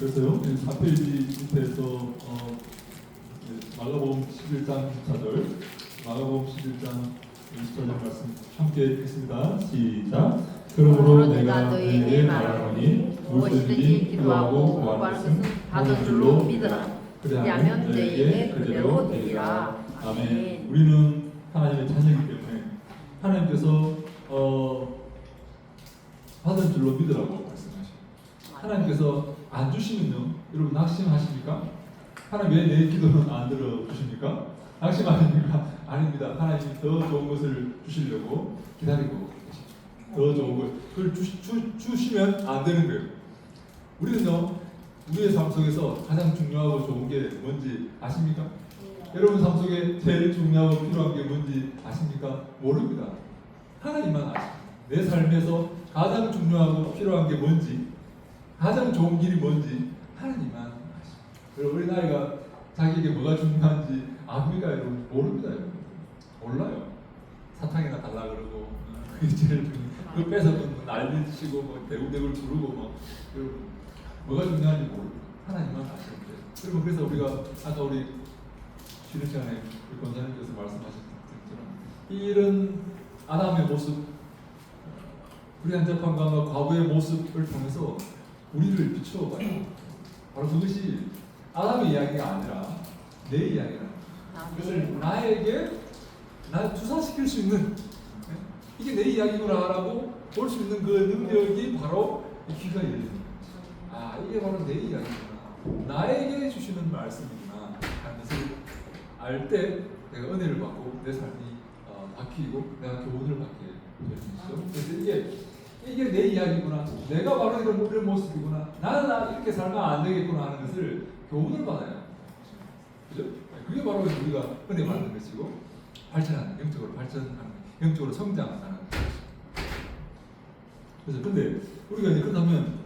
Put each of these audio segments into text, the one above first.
그래서요, 4페이지 밑에서 마가복음 11장 14절, 마가복음 11장 24절 말씀 함께 읽겠습니다. 시작. 그러므로 내가 너희에게 말하노니 무엇이든지 기도하고 구하는 것은 받은 줄로 믿으라. 그리하면 너희에게 그대로 되리라. 아멘. 우리는 하나님의 자녀이기 때문에 하나님께서 받은 줄로 믿으라고 말씀하시고, 하나님께서 안 주시면요, 여러분 낙심하십니까? 하나님 왜 내 기도는 안 들어주십니까? 낙심하십니까? 아닙니다. 하나님이 더 좋은 것을 주시려고 기다리고 계십니다. 더 좋은 것, 그걸 주시면 안 되는 거예요. 우리는요, 우리의 삶 속에서 가장 중요하고 좋은 게 뭔지 아십니까? 여러분 삶 속에 제일 중요하고 필요한 게 뭔지 아십니까? 모릅니다. 하나님만 아십니다. 내 삶에서 가장 중요하고 필요한 게 뭔지, 가장 좋은 길이 뭔지 하나님만 아십니다. 그리고 우리 나이가 자기에게 뭐가 중요한지 압니까 여러분? 모릅니다 여러분. 몰라요. 사탕이나 달라 그러고 그게 제일 중요해요. 그거 뺏어서 난리치고 뭐 대굴대굴 부르고 뭐 여러분 뭐가 중요한지 모릅니다. 하나님만 아시는데. 여러분 그래서 우리가 아까 우리 쉬는 시간에 우리 권사님께서 말씀하신 것처럼 이런 아담의 모습, 불의한 관광과 과거의 모습을 통해서 우리를 비추어봐요. 바로 그것이 아담의 이야기가 아니라 내 이야기라. 그것을 나에게 나 투사시킬 수 있는, 이게 내 이야기구나라고 볼 수 있는 그 능력이 바로 귀가 열리는 거지. 아, 이게 바로 내 이야기구나, 나에게 주시는 말씀이구나 하는 것을 알 때 내가 은혜를 받고 내 삶이 바뀌고 내가 교훈을 받게 되는 것이죠. 그래서 이게 내 이야기구나, 내가 바로 이런 모습이구나, 나는 이렇게 살면 안 되겠구나 하는 것을 교훈을 받아요. 그죠? 그게 바로 우리가 은혜 받는 것이고 발전하는, 영적으로 발전하는, 영적으로 성장하는 것이죠. 그래서 근데 우리가 이제 그렇다면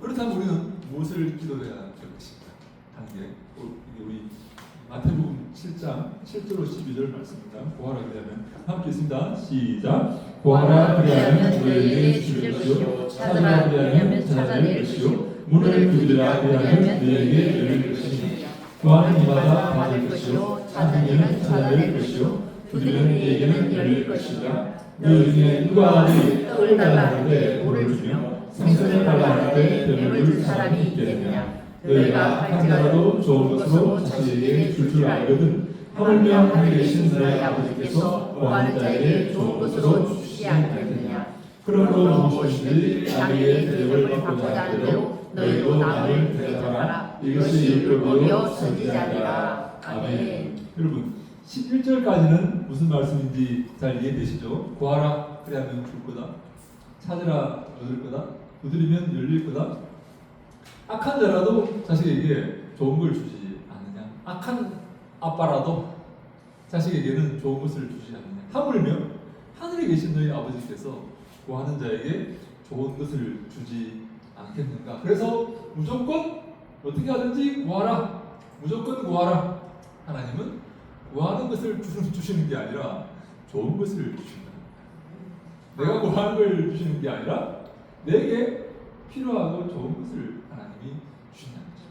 우리는 무엇을 기도해야 될 것인가 하는 게 우리 마태복음 7장 7절로 12절 말씀입니다. 구하라 그리하면 함께 있습니다. 시작. 구하라 그리하면 너희에게 주실 것이요, 찾으라 그리하면 찾아낼 것이요, 문을 두드리라 그리하면 너희에게 열릴 것이니, 구하는 이마다 받을 것이요, 찾는 이는 찾아낼 것이요, 두드리는 이에게는 열릴 것이라. 너희 중에 누가 아들이 떡을 달라 하는데 돌을 주며 생선을 달라 하는데 뱀을 줄 사람이 있겠느냐? 너희가 할지라도 좋은 것으로 자식에게 줄 줄 알거든 하물며 하늘에 계신 너희 아버지께서 구하는 자에게 좋은 것으로 주시지 않겠느냐? 그러므로 무엇이든지 남에게 대접을 받고자 하는 대로 너희도 남을 대접하라. 이것이 율법이요 선지자니라. 아멘. 여러분 11절까지는 무슨 말씀인지 잘 이해되시죠? 구하라 그리하면 줄 거다, 찾으라 얻을 거다, 두드리면 열릴 거다. 악한 자라도 자식에게 좋은 걸 주지 않느냐? 악한 아빠라도 자식에게는 좋은 것을 주지 않느냐? 하물며 하늘에 계신 너희 아버지께서 구하는 자에게 좋은 것을 주지 않겠는가? 그래서 무조건 어떻게 하든지 구하라, 무조건 구하라. 하나님은 구하는 것을 주시는 게 아니라 좋은 것을 주신다. 내가 구하는 걸 주시는 게 아니라 내게 필요하고 좋은 것을 하나님이 주신다는 거죠.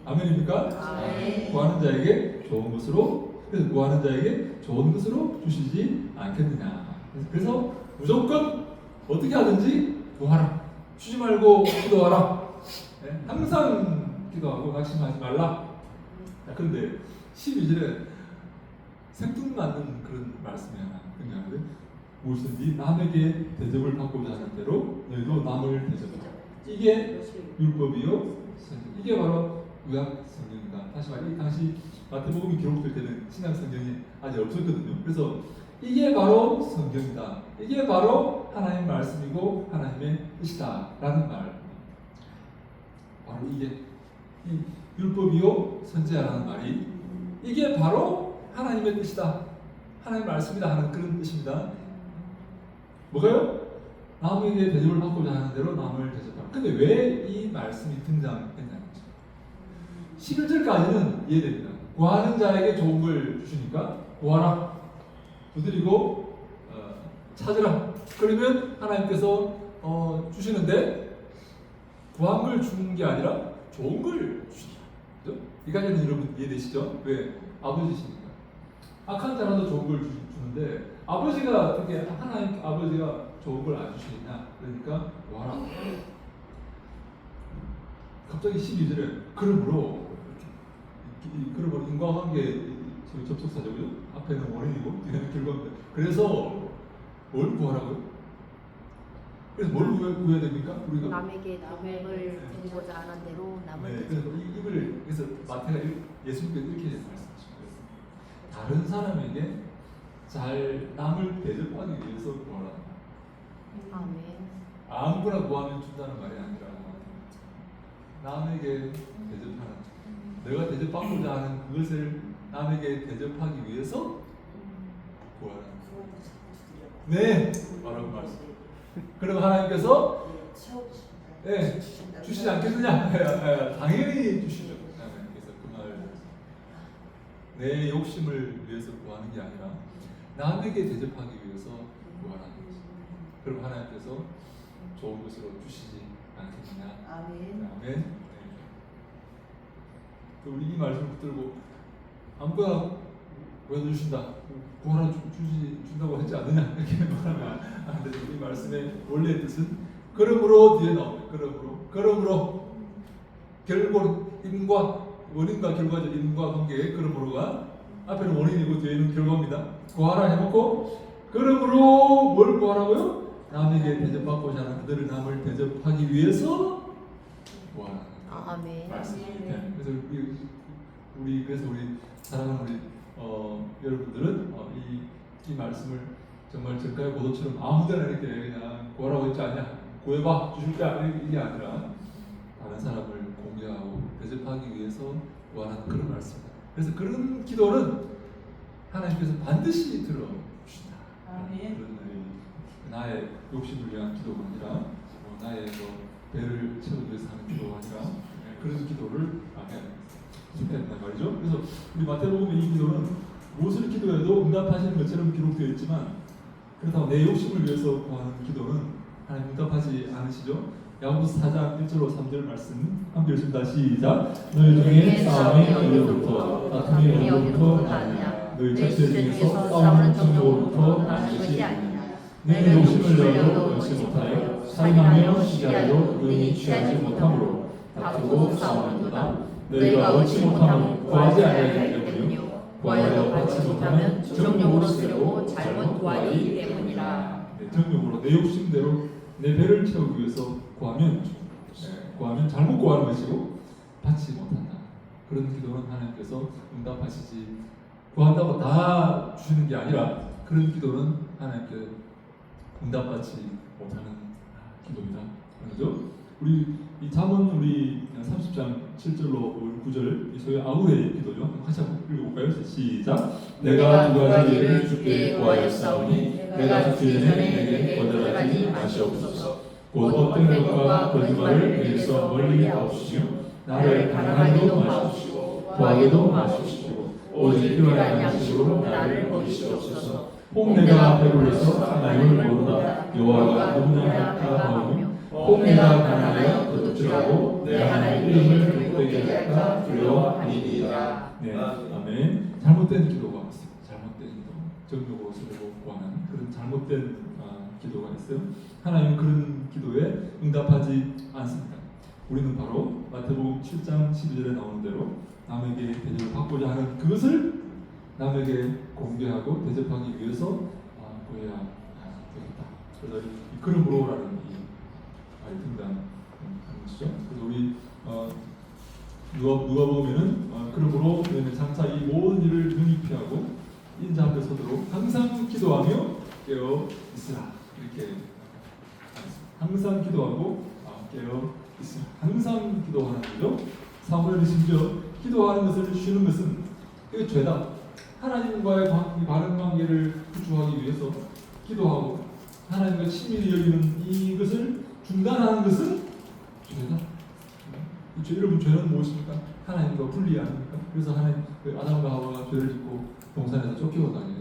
아멘입니까? 아멘. 구하는 자에게 좋은 것으로, 그래서 구하는 자에게 좋은 것으로 주시지 않겠느냐. 그래서 무조건 어떻게 하든지 구하라. 쉬지 말고 기도하라. 네? 항상 기도하고 낙심하지 말라. 그런데 12절에 생뚱맞는 그런 말씀이 하나 등장하는데, 무엇이든지 남에게 대접을 받고자 하는 대로 너희도 남을 대접하라. 이게 율법이요, 이게 바로 구약 성경이다. 다시 말해, 이 당시 마태복음이 기록될 때는 신약 성경이 아직 없었거든요. 그래서 이게 바로 성경이다, 이게 바로 하나님의 말씀이고 하나님의 뜻이다라는 말. 바로 이게 이 율법이요 선지자라는 말이 이게 바로 하나님의 뜻이다, 하나님의 말씀이다 하는 그런 뜻입니다. 뭐가요? 남에게 대접을 받고자 하는 대로 남을 대접하라. 근데 왜 이 말씀이 등장했냐는 거죠. 11절까지는 이해됩니다. 구하는 자에게 좋은 걸 주시니까 구하라, 두드리고 찾으라. 그러면 하나님께서 주시는데 구한 걸 주는 게 아니라 좋은 걸 주신다. 그죠? 이 가지는 여러분 이해되시죠? 왜? 아버지시니까. 악한 자라도 좋은 걸 주는데 아버지가 어떻게 하나님 아버지가 좋은 걸 안 주시겠냐? 그러니까 와라. 갑자기 12절에 그러므로 인과관계 접속사죠, 그죠? 앞에는 원인이고 뒤에는 결과입니다. 그래서 뭘 구하라고요? 그래서 뭘 구해야 됩니까? 우리가 남에게 남을 주고자 하는 대로 남을 네, 그래서 이걸 그래서 마태가 예수님께서 이렇게 말씀하신 거예요. 다른 사람에게 잘 남을 대접하기 위해서 구하라. 아멘. 아무거나 구하면 준다는 말이 아니라 남에게 대접하는, 내가 대접받고자 하는 그것을 남에게 대접하기 위해서 구하라. 네, 바로 그 말씀. 그럼 하나님께서 네, 주시지 않겠느냐? 당연히 주시죠. 그래서 그 말, 내 욕심을 위해서 구하는 게 아니라 남에게 대접하기 위해서 구하라는 거죠. 그럼 하나님께서 좋은 것으로 주시지 않겠느냐? 아멘. 아멘. 네. 우리 이 말씀을 붙들고 아무거나 왜 주신다? 구하라 준다고 하지 않느냐? 이렇게 말하면 안 되죠. 이 말씀의 원래의 뜻은 그러므로 뒤에 나옵니다. 그러므로 결국 원인과 결과적 인과 관계의 그러므로가 앞에는 원인이고 뒤에는 결과입니다. 구하라 해놓고 그러므로 뭘 구하라고요? 남에게 대접받고자 하는 그들을 남을 대접하기 위해서 구하라는 아멘. 말씀입니다. 네. 그래서 우리 사랑하는 우리 여러분들은 이 말씀을 정말 전가의 보도처럼 아무데나 이렇게 그냥 구하라고 했지 않냐, 구해봐 주실 때 이게 아니라 다른 사람을 공개하고 대접하기 위해서 구하는 그런 말씀입니다. 그래서 그런 기도는 하나님께서 반드시 들어주신다. 아멘. 그런 나의 욕심을 위한 기도가 아니라 나의 배를 채우기 위해서 하는 기도가 아니라 그런 기도를 해야 된단 말이죠. 그래서 우리 마태복음의 이 기도는 무엇을 기도해도 응답하시는 것처럼 기록되어 있지만 그렇다고 내 욕심을 위해서 구하는 기도는 하나님 응답하지 않으시죠. 야고보서 4장 1절로 3절 말씀 함께 읽습니다. 시작. 너희 중에 싸움이 너희로부터 다툼이 너희로부터 아니냐. 너희 자신 중에서 싸우는 정욕으로부터 나는 것이 아니냐. 너희 욕심을 내어도 얻지 못하여 살인하며 시기하여도 능히 취하지 못함으로 다투고 싸우는도다. 너희가 얻지 못하면 구하지 아니하기 때문이요 구하여 받지 못하면 정욕으로 쓰려고 잘못 구하기 때문이라. 정욕으로 내 욕심대로 내 배를 채우기 위해서 구하면 잘못 구하는 것이고 받지 못한다. 그런 기도는 하나님께서 응답하시지, 구한다고 다 주시는 게 아니라 그런 기도는 하나님께 응답받지 못하는 기도이다. 그렇죠? 우리 이 잠언 우리 30장 7절로 9절 소위 아우의 기도죠. 같이 한번 읽어볼까요? 시작. 내가 두 가지를 주께 구하였사오니 내가 주기 전에 내게 거절하지 마시옵소서. 곧 어떤 것과 거짓말을 내게서 멀리 하옵시며 나를 가난하게도 마시옵시고 구하게도 마시옵시고 오직 필요한 양식으로 나를 먹이시옵소서. 혹 내가 배불러서 하나님을 모르다 여호와가 너무나 아파하오며 혹 내가 가난하여 도둑질하고 내 하나님 이름을 욕되게 할까 두려워하니이다. 네, 아멘. 잘못된 기도가 있어요. 잘못된 기도, 정욕으로 쓰려고 구하는 그런 잘못된 기도가 있어요. 하나님은 그런 기도에 응답하지 않습니다. 우리는 바로 마태복음 7장 12절에 나오는 대로 남에게 대접을 받고자 하는 그것을 남에게 공개하고 대접하기 위해서 구해야 되겠다. 그래서 그러므로라는 이 말이 등장하는 것이죠. 그래서 우리 누가 보면은 그러므로 너희는 장차 이 모든 일을 능히 피하고 인자 앞에 서도록 항상 기도하며 깨어 있으라. 이렇게 항상 기도하고 깨어 있으라. 항상 기도하는 거죠. 사무엘이 심지어 기도하는 것을 쉬는 것은 이게 죄다. 하나님과의 바른 관계를 구축하기 위해서 기도하고 하나님과 친밀히 여기는 이것을 중단하는 것은 죄다. 여러분 죄는 무엇입니까? 하나님과 분리 아닙니까? 그래서 하나님 아담과 하와가 죄를 짓고 동산에서 쫓겨나게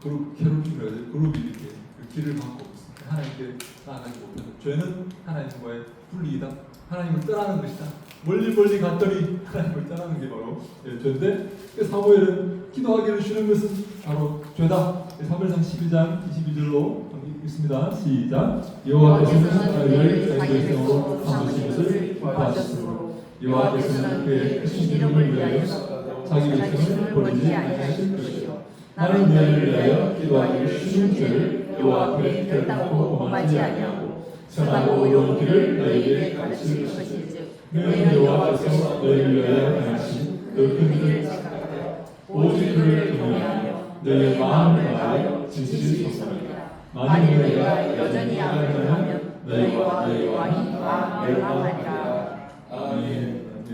캐롤이라고 해서 그룹이 이렇게 그 길을 막고 있습니다. 하나님께 나아가지 못하는 죄는 하나님과의 분리이다. 하나님을 떠나는 것이다. 멀리 갔더니 하나님을 떠나는 게 바로 죄인데 사무엘은 기도하기를 쉬는 것은 바로 죄다. 사무엘상 12장 22절로 읽습니다. 시작. 여호와께서는 사무엘을 자기 백성으로 삼으신 것을 좋아하셨으므로 여호와께서는 그의 크신 이름을 위하여 자기 백성을 버리지 아니하실 것이요 나는 너희를 위하여 기도하기를 쉬는 죄를 여호와 앞에 결단코 범하지 아니하고 선하고 의로운 길을 너희에게 가르칠 것이즉 너희는 여호와께서 너희를 위하여 행하신 그 큰 일을 생각하여 오직 그를 경외하며 너희의 마음을 다하여 진실을 선포하라. 만일 너희가 여전히 악을 하면 너희와 너희 왕이 다 멸망하리라. 아멘.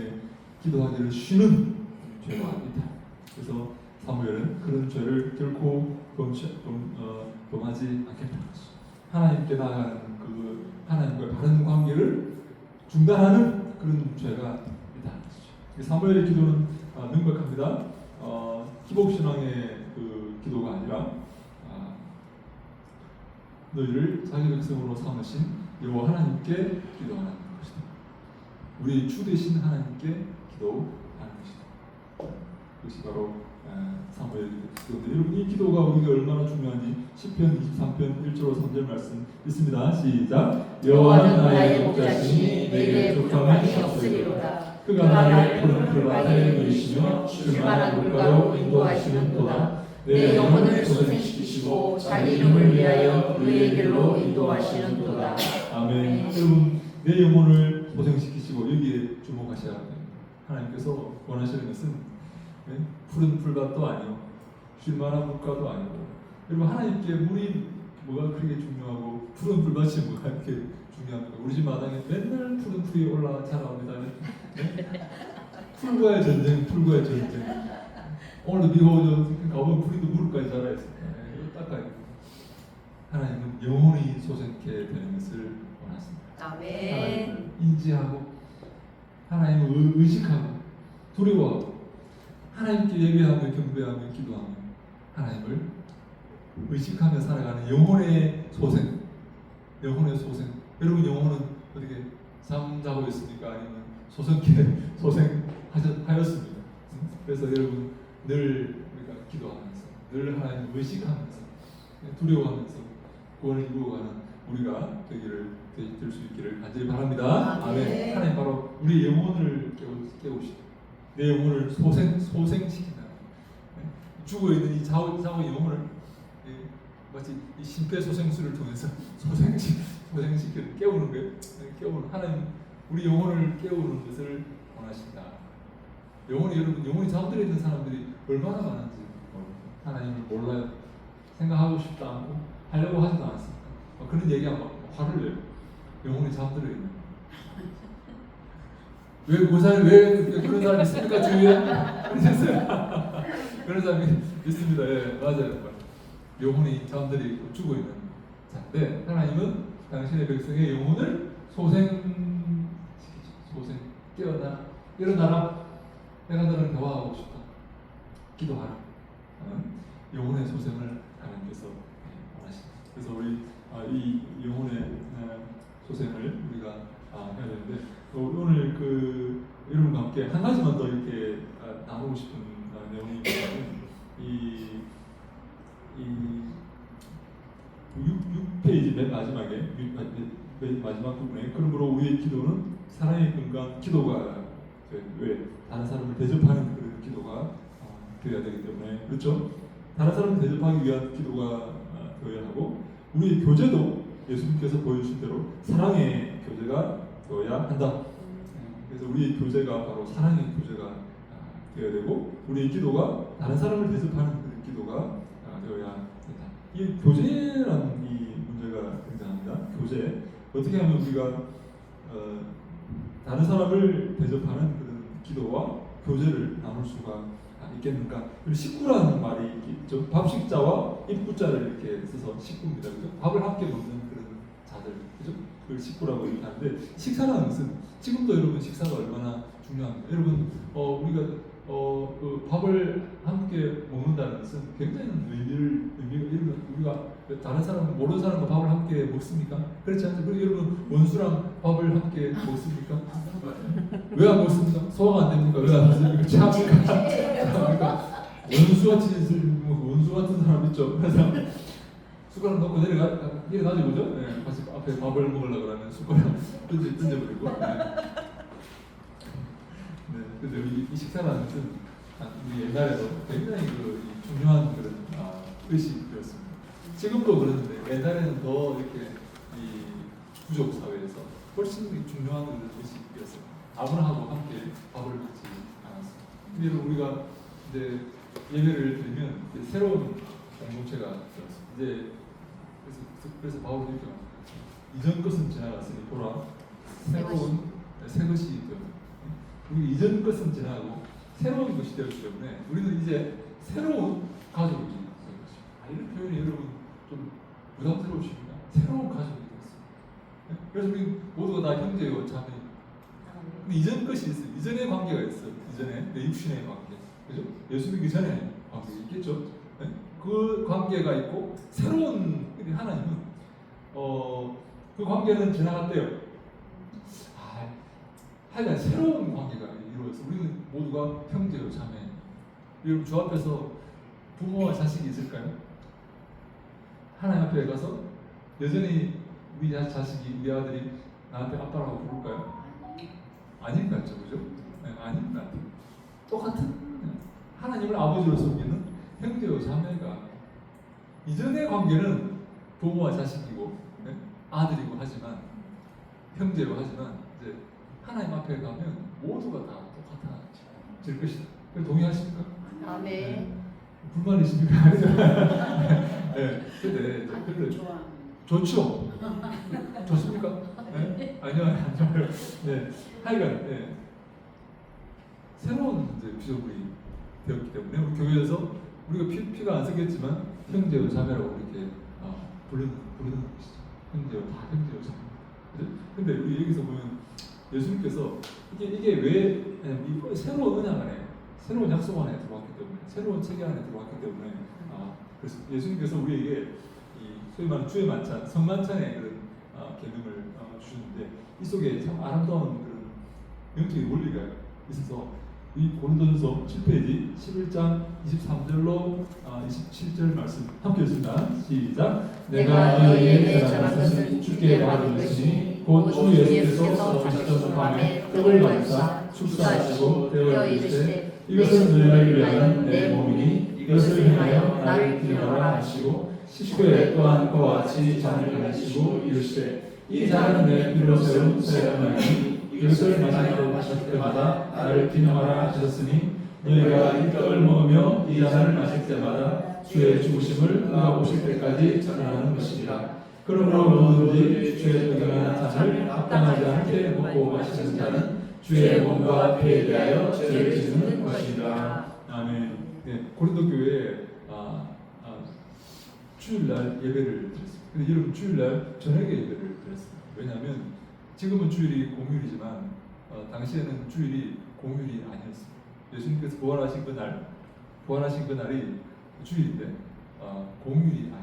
기도하기를 쉬는 죄가 아니다. 그래서 사무엘은 그런 죄를 결코 범하지 않겠다는 것이죠. 하나님께 나아가는 그 하나님과의 바른 관계를 중단하는 그런 죄가 있다는 것이죠. 사무엘의 기도는 명백합니다. 기복신앙의 그 기도가 아니라 너희를 자기 백성으로 삼으신 여호와 하나님께 기도하는 것이다. 우리 주 되신 하나님께 기도하는 것이다. 그것이 바로 사무엘 기도인데 여러분 이 기도가 우리가 얼마나 중요한지 시편 23편 1절로 3절 말씀 있습니다. 시작. 여호와는 나의 목자시니 내게 부족함이 없으리로다. 그가 나를 푸른 풀밭에 누이시며 줄만한 물가로 인도하시는도다. 내 영혼을 소생시키시고 자기 이름을 위하여 그의 길로 인도하시는도다. 아멘. 여러분 내 영혼을 소생시키시고 여기에 주목하셔야 합니다. 하나님께서 원하시는 것은 푸른 풀밭도 아니고 쉴만한 물가도 아니고 여러분 하나님께 물이 뭐가 그렇게 중요하고 푸른 풀밭이 뭐가 이렇게 중요합니까? 우리 집 마당에 맨날 푸른 풀이 올라 자라옵니다. 풀과의 전쟁. 오늘도 비가 오죠. 가보면 풀이도 무릎까지 자라있습니다. 이거 닦아야 돼요. 하나님은 영혼이 소생케 되는 것을 원하십니다. 아멘. 하나님을 인지하고 하나님을 의식하고 두려워하고 하나님께 예배하며 경배하며 기도하며 하나님을 의식하며 살아가는 영혼의 소생. 여러분 영혼은 어떻게 잠자고 있습니까? 아니면 소생하였습니다. 그래서 여러분 늘 우리가 기도하면서 늘 하나님을 의식하면서 두려워하면서 구원을 이루어가는 우리가 될 수 있기를 간절히 바랍니다. 아멘. 하나님 바로 우리 영혼을 깨우시고 내 영혼을 소생시킨다. 죽어 있는 이 좌우 영혼을 마치 이 심폐소생술을 통해서 소생시키는 깨우는 거예요. 깨우는 하나님 우리 영혼을 깨우는 것을 원하신다. 영혼이 잠들어 있는 사람들이 얼마나 많은지 하나님을 몰라요. 생각하고 싶지 않고 하려고 하지도 않습니다. 그런 얘기하면 화를 내요. 영혼이 잠들어 있는. 왜 그런 사람이 있습니까 주위에? 그런 사람이 있습니다. 예, 맞아요. 영혼이 잠들어 있고 죽어 있는. 자, 네, 하나님은 당신의 백성의 영혼을 일어나라. 내가 너를 대화하고 싶다. 기도하라. 영혼의 소생을 하나님께서 원하십니다. 그래서 우리 이 영혼의 소생을 우리가 해야 되는데 오늘 여러분과 함께 한 가지만 더 이렇게 나누고 싶은 내용이 이 6페이지 맨 마지막 부분에 그러므로 우리의 기도는 사랑의 근간 기도가 왜 다른 사람을 대접하는 그런 기도가 되어야 되기 때문에 그렇죠? 다른 사람을 대접하기 위한 기도가 되어야 하고 우리의 교제도 예수님께서 보여주신 대로 사랑의 교제가 되어야 한다. 그래서 우리의 교제가 바로 사랑의 교제가 되어야 되고 우리의 기도가 다른 사람을 대접하는 그런 기도가 되어야 된다. 이 교제라는 이 문제가 등장합니다. 교제 어떻게 하면 우리가 다른 사람을 대접하는 그런 기도와 교제를 나눌 수가 있겠는가? 그리고 식구라는 말이 있죠. 밥식자와 입구자를 이렇게 써서 식구입니다. 그죠? 밥을 함께 먹는 그런 자들, 그죠? 그걸 식구라고 이렇게 하는데 식사라는 것은 지금도 여러분 식사가 얼마나 중요합니다. 여러분 우리가 그 밥을 함께 먹는다는 것은 굉장히 의미가 있는, 우리가 다른 사람 모르는 사람과 밥을 함께 먹습니까? 그렇지 않죠? 그리고 여러분 원수랑 밥을 함께 먹습니까? 왜 안 먹습니까? 소화가 안 됩니까? 왜 안 먹습니까? 참니까? 원수 같은 사람 있죠. 그래서 숟가락 넣고 내려가지고 그죠? 네, 같이 앞에 밥을 먹으려고 그러면 숟가락 던져버리고. 네, 근데 이 식사라는 것은 우리 옛날에도 굉장히 이 중요한 그런 의식이었습니다. 지금도 그러는데 옛날에는 더 이렇게 이 부족 사회에서 훨씬 중요한 그런 의식이었어요. 아브라함하고 함께 밥을 먹지 않았습니다. 근데 우리가 이제 예배를 드리면 이제 새로운 공동체가 되었습니다. 이제 그래서 바울이 이렇게 말합니다. 이전 것은 지나갔으니 보라 새로운 새 것이 되었다. 우리 이전 것은 지나고 새로운 것이 되었기 때문에 우리는 이제 새로운 가족이 되는 것입니다. 이런 표현이 여러분 좀 부담스러우십니까? 새로운 가족이 되었습니다. 그래서 우리 모두가 다 형제요 자매. 근데 이전 것이 있어요. 이전의 관계가 있어요. 이전에 내 육신의 관계, 그죠? 예수 믿기 전에 관계 있겠죠. 네? 그 관계가 있고 새로운 하나님은 그 관계는 지나갔대요. 하여간 새로운 관계가 이루어져서 우리는 모두가 형제요 자매. 여러분 주 앞에서 부모와 자식이 있을까요? 하나님 앞에 가서 여전히 우리 자식이 우리 아들이 나한테 아빠라고 부를까요? 아닌 것 같죠, 그죠? 네, 아닌 것 같아요. 똑같은 하나님을 아버지로 섬기는 형제요 자매가 이전의 관계는 부모와 자식이고 네? 아들이고 하지만 형제로 하지만 이제 하나님 앞에 가면 모두가 다 똑같아질 것이다. 동의하십니까? 아멘. 네. 불만 있습니까? 네. 근데 좋죠. 좋습니까? 네? 아니요. 네. 하여간 네. 새로운 이제 비전이 되었기 때문에 우리 교회에서 우리가 피가 안 섞였지만 형제요 자매라고 이렇게 부르는 것이죠. 형제요 다 형제요 자매. 근데 우리 여기서 보면 예수님께서 이게 왜 새로운 언약 안에 새로운 약속 안에 들어왔기 때문에 새로운 체계 안에 들어왔기 때문에 그래서 예수님께서 우리에게 이 소위 말하는 주의 만찬 성만찬의 그런 계명을 주시는데 이 속에 참 아름다운 그런 영적인 원리가 있어서 이 고린도전서 7페이지 11장 23절로 27절 말씀 함께 읽습니다. 시작. 내가 너희에게 전한 것은 주께 받은 것이니 곧 주 예수께서 가시던 밤에 떡을 받으사 축사하시고 되어 이르시되 이것은 너희를 위하여 내 몸이니 이것을 행하여 나를 기념하라 하시고 식후에 또한 그와 같이 잔을 가지시고 이르시되 이 잔은 내 피로 세운 새 언약이니 이것을 마실 때마다 나를 기념하라 하셨으니 너희가 이 떡을 먹으며 이 잔을 마실 때마다 주의 죽으심을 그가 오실 때까지 전하는 것이니라. 그러므로 누구든지 주의 떡이나 잔을 합당하지 않게 먹고 마시는 자는 주의 몸과 피에 대하여 죄를 짓는 것이니라. 아멘. 네, 고린도 교회에 주일날 예배를 드렸습니다. 근데 여러분 주일날 저녁에 예배를 드렸습니다. 왜냐하면 지금은 주일이 공휴일이지만 당시에는 주일이 공휴일이 아니었습니다. 예수님께서 부활하신 그날이 주일인데 공휴일이 아닙니다.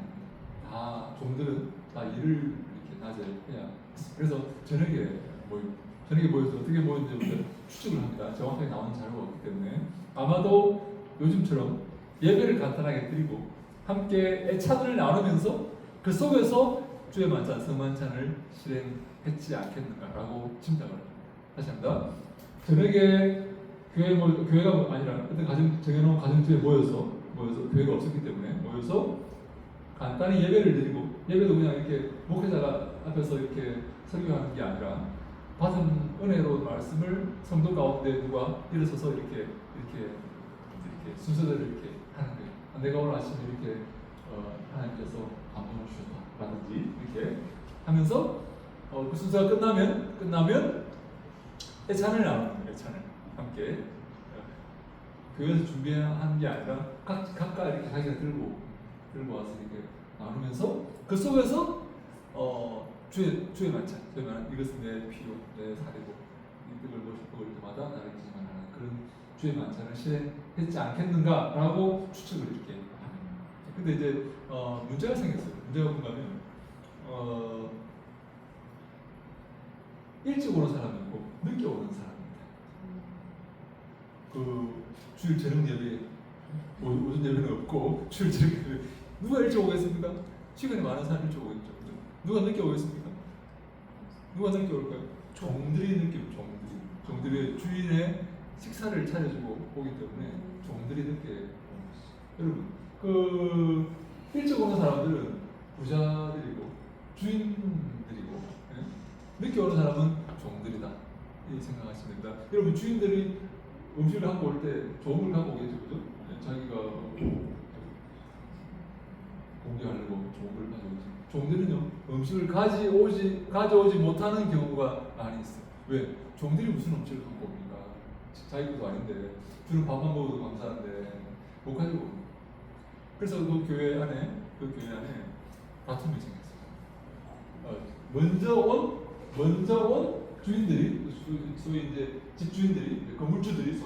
다 종들은 다 일을 이렇게 낮에 해야 했습니다. 그래서 저녁에 모여서 어떻게 모였는지 우리가 추측을 합니다. 정확하게 나오는 자료가 없기 때문에 아마도 요즘처럼 예배를 간단하게 드리고 함께 애찬을 나누면서 그 속에서 주의 만찬, 성만찬을 실행했지 않겠는가라고 짐작을 합니다. 다시 합니다. 저녁에 교회가 아니라 어떤 정해놓은 가정집에 모여서 교회가 없었기 때문에 모여서 간단히 예배를 드리고 예배도 그냥 이렇게 목회자가 앞에서 이렇게 설교하는 게 아니라 받은 은혜로운 말씀을 성도 가운데 누가 일어서서 이렇게 순서대로 이렇게 하는 거예요. 내가 오늘 아침에 이렇게 하나님께서 감동을 주셨다라든지 이렇게 하면서 그 순서가 끝나면 애찬을 나누는 거예요. 애찬을 함께 교회에서 준비한 게 아니라 각각 이렇게 자기가 들고 와서 이렇게 나누면서 그 속에서 주의 만찬, 이것은 내 피로 내 살이고 이 떡을 먹을 때마다 나를 기념하는 그런 주의 만찬을 실행했지 않겠는가라고 추측을 이렇게 합니다. 근데 이제 문제가 생겼어요. 문제가 뭔가면 일찍 오는 사람이 있고 늦게 오는 사람입니다. 그 주일 저녁 예배 오전 예배는 없고 주일 저녁 예배 누가 일찍 오겠습니까? 시간이 많은 사람이 일찍 오겠죠. 누가 늦게 오겠습니까? 누가 늦게 올까요? 종들이 늦게 오죠. 종들이 주인의 식사를 차려주고 오기 때문에 종들이 늦게 오는 것이죠. 여러분 그 일찍 오는 사람들은 부자들이고 주인들이고 늦게 오는 사람은 종들이다 이 생각하시면 됩니다. 여러분 주인들이 음식을 갖고 올 때 좋은 걸 갖고 오겠죠, 그죠? 자기가 공개하려고 좋은 걸 가져오지. 종들은요 음식을 가져오지 못하는 경우가 많이 있어요. 왜? 종들이 무슨 음식을 갖고 옵니까? 자기 것도 아닌데 주는 밥만 먹어도 감사한데 못 가지고 옵니다. 그래서 그 교회 안에 다툼이 생겼어요. 먼저 온 주인들이 소위 이제 집주인들이 건물주들이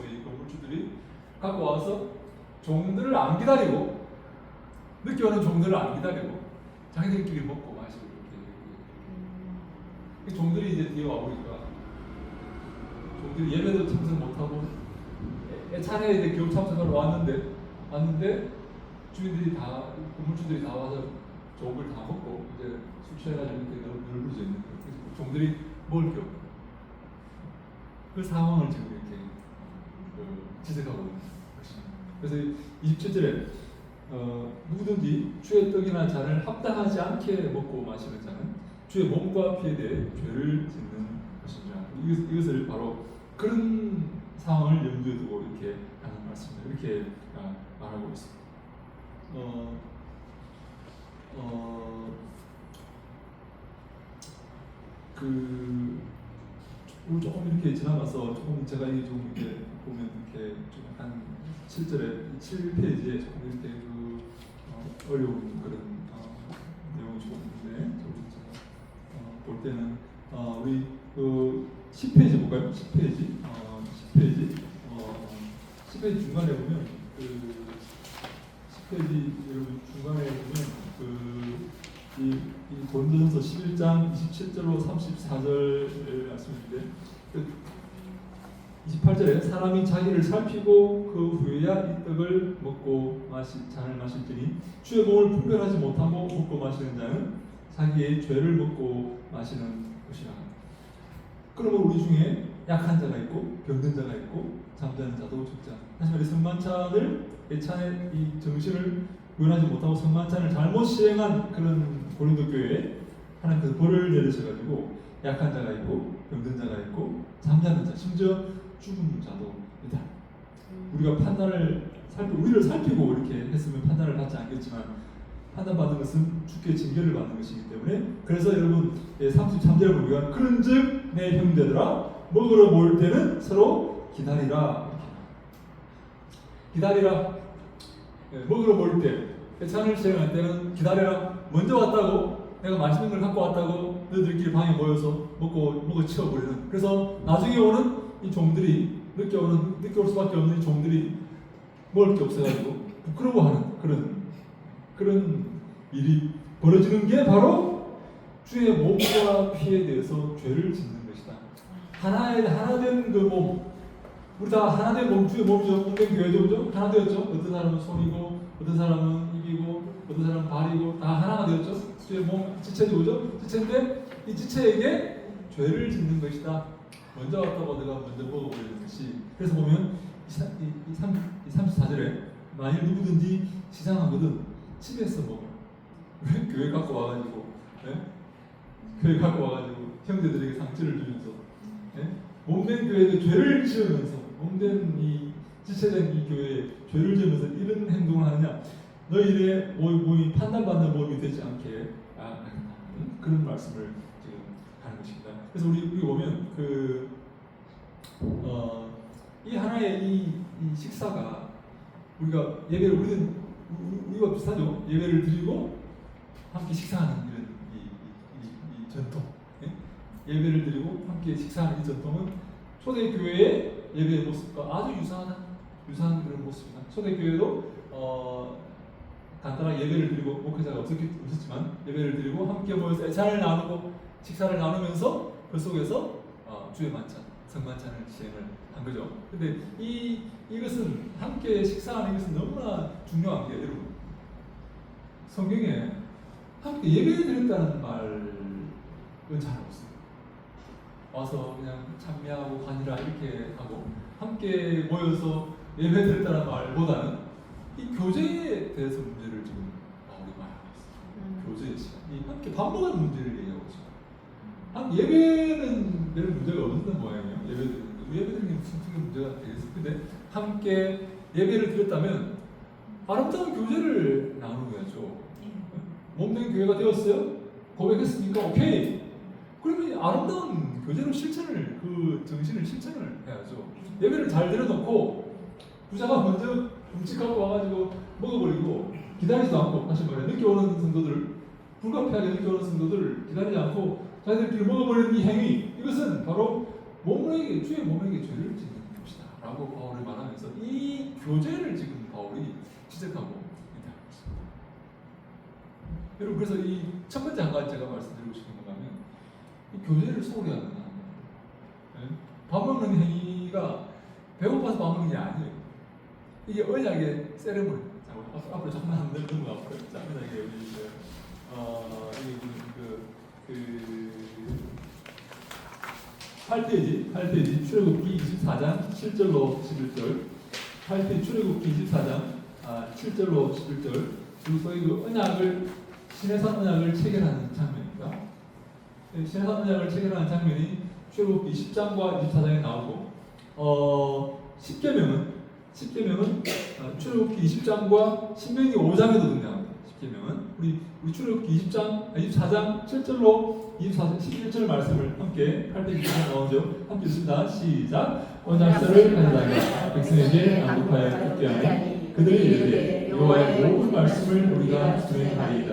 갖고 와서 종들을 안 기다리고 늦게 오는 종들을 안 기다리고 자기들끼리 먹고 마시고 이렇게 종들이 이제 뒤에 와보니까 종들이 예배도 참석 못하고 차례에 이제 겨우 참석하러 왔는데 주인들이 다 건물주들이 다 와서 종을 다 먹고 이제 술 취해가지고 이렇게 널브러져 있는 거예요. 종들이 먹을 게 없고 그 상황을 지금 이렇게 지적하고 있는 것입니다. 그래서 27절에 누구든지 주의 떡이나 잔을 합당하지 않게 먹고 마시는 자는 주의 몸과 피에 대해 죄를 짓는 것이니라. 이것을 바로 그런 상황을 염두에 두고 이렇게 하는 말씀입니다. 이렇게 말하고 있습니다. 조금 이렇게 지나가서 조금 제가 이게 좀 이렇게 보면 이렇게 좀 약간 7페이지에 조금 이렇게 어려운 그런 내용이 조금 있는데 볼 때는 우리 10페이지 볼까요? 10페이지 중간에 보면 10페이지 여러분 중간에 보면 이 고린도전서 11장 27절로 34절 말씀인데 28절에 사람이 자기를 살피고 그 후에야 이 떡을 먹고 잔을 마실지니 주의 몸을 분별하지 못하고 먹고 마시는 자는 자기의 죄를 먹고 마시는 것이라. 그러면 우리 중에 약한 자가 있고 병든 자가 있고 잠자는 자도 적자. 다시 말해 성만찬을 예찬의 이 정신을 구현하지 못하고 성만찬을 잘못 시행한 그런 고린도 교회에 하나님께서 벌을 내리셔가지고 약한 자가 있고 병든 자가 있고 잠자는 자 심지어 죽은 자도 있다. 우리가 우리를 살피고 이렇게 했으면 판단을 받지 않겠지만 판단받는 것은 주께 징계를 받는 것이기 때문에 그래서 여러분 33절에 보면 그런즉 내 형제들아 먹으러 모일 때는 서로 기다리라. 먹으러 모일 때 찬을 시행할 때는 기다려라. 먼저 왔다고 내가 맛있는 걸 갖고 왔다고 너희들끼리 방에 모여서 먹고 치워버리는. 그래서 나중에 오는 이 종들이 늦게 올 수밖에 없는 이 종들이 먹을 게 없어가지고 부끄러워하는 그런 일이 벌어지는 게 바로 주의 몸과 피에 대해서 죄를 짓는 것이다. 하나된 그 몸, 우리 다 하나된 몸, 주의 몸이죠. 몸된 교회죠, 그죠? 하나 되었죠. 어떤 사람은 손이고, 어떤 사람은 입이고, 어떤 사람은 발이고, 다 하나가 되었죠. 주의 몸, 지체죠, 그죠? 지체인데 이 지체에게 죄를 짓는 것이다. 먼저 왔다고 내가 먼저 먹어버리는 것이. 그래서 보면 이 34절에 만일 누구든지 시장하거든 집에서 먹어. 왜 교회 갖고 와가지고, 교회 갖고 와가지고 형제들에게 상처를 주면서, 몸된 교회에 죄를 지으면서, 몸된 이 지체된 이 교회에 죄를 지으면서 이런 행동을 하느냐? 너희의 몸이 판단받는 몸이 되지 않게 그런 말씀을 지금 하는 것입니다. 그래서 우리 보면 이 하나의 이 식사가 우리가 예배를 우리가 비슷하죠. 예배를 드리고 함께 식사하는 이런 이 전통, 예배를 드리고 함께 식사하는 이 전통은 초대교회의 예배의 모습과 아주 유사하다. 유사한 그런 모습이다. 초대교회도 간단하게 예배를 드리고 목회자가 없었지만 예배를 드리고 함께 모여서 애찬을 나누고 식사를 나누면서 그 속에서 주의 만찬, 성만찬을 시행을 한 거죠. 근데 이것은 함께 식사하는 것은 너무나 중요한 게 여러분 성경에 함께 예배 드렸다는 말은 잘 없어요. 와서 그냥 찬미하고 관이라 이렇게 하고 함께 모여서 예배 드렸다는 말보다는 이 교제에 대해서 문제를 지금 우리 말하고 있어요. 교제의 시간, 이 함께 밥 먹는 문제를 얘기하고 있어요. 예배는 별 문제가 없는 모양이에요. 예배 드리는 게 무슨 크게 문제가 되겠어요. 근데 함께 예배를 드렸다면 아름다운 교제를 나누어야죠. 몸된 교회가 되었어요? 고백했으니까 오케이. 그러면 아름다운 교제로 실천을 그 정신을 실천을 해야죠. 예배를 잘 드려놓고 부자가 먼저 훔치고 와가지고 먹어버리고 기다리지도 않고 다시 말해 늦게 오는 성도들 불가피하게 늦게 오는 성도들을 기다리지 않고 자기들끼리 먹어버리는 이 행위 이것은 바로 주의 몸에게 죄를 짓는 것이다 라고 바울이 말하면서 이 교제를 지금 바울이 지적하고 있다는 것입니다. 여러분 그래서 이 첫 번째 한 가지 제가 말씀드리고 싶은 건가면 이 교제를 소홀히 하는 거예요. 밥 먹는 행위가 배고파서 밥 먹는 게 아니에요. 이게 언약의 세레모니. 자, 앞으로 잠깐 한번 넘어가볼까요? 자, 언약의 여기 그 8페이지 출애굽기 24장 7절로 11절 8페이지 출애굽기 24장 7절로 11절 그리고 소위 그 언약을 시내산 언약을 체결하는 장면입니다. 시내산 언약을 체결하는 장면이 출애굽기 10장과 24장에 나오고 10계명은 출애굽기 20장과 신명기 5장에도 등장합니다. 10계명은 우리 출애굽기 24장 7절로 24장 11절 말씀을 함께 8페이지에 나오죠. 함께 읽습니다. 시작. 언약서를 가져다가 백성에게 낭독하여 읽게 하니 그들이 이르되 여호와의 모든 말씀을 우리가 수행하리이다.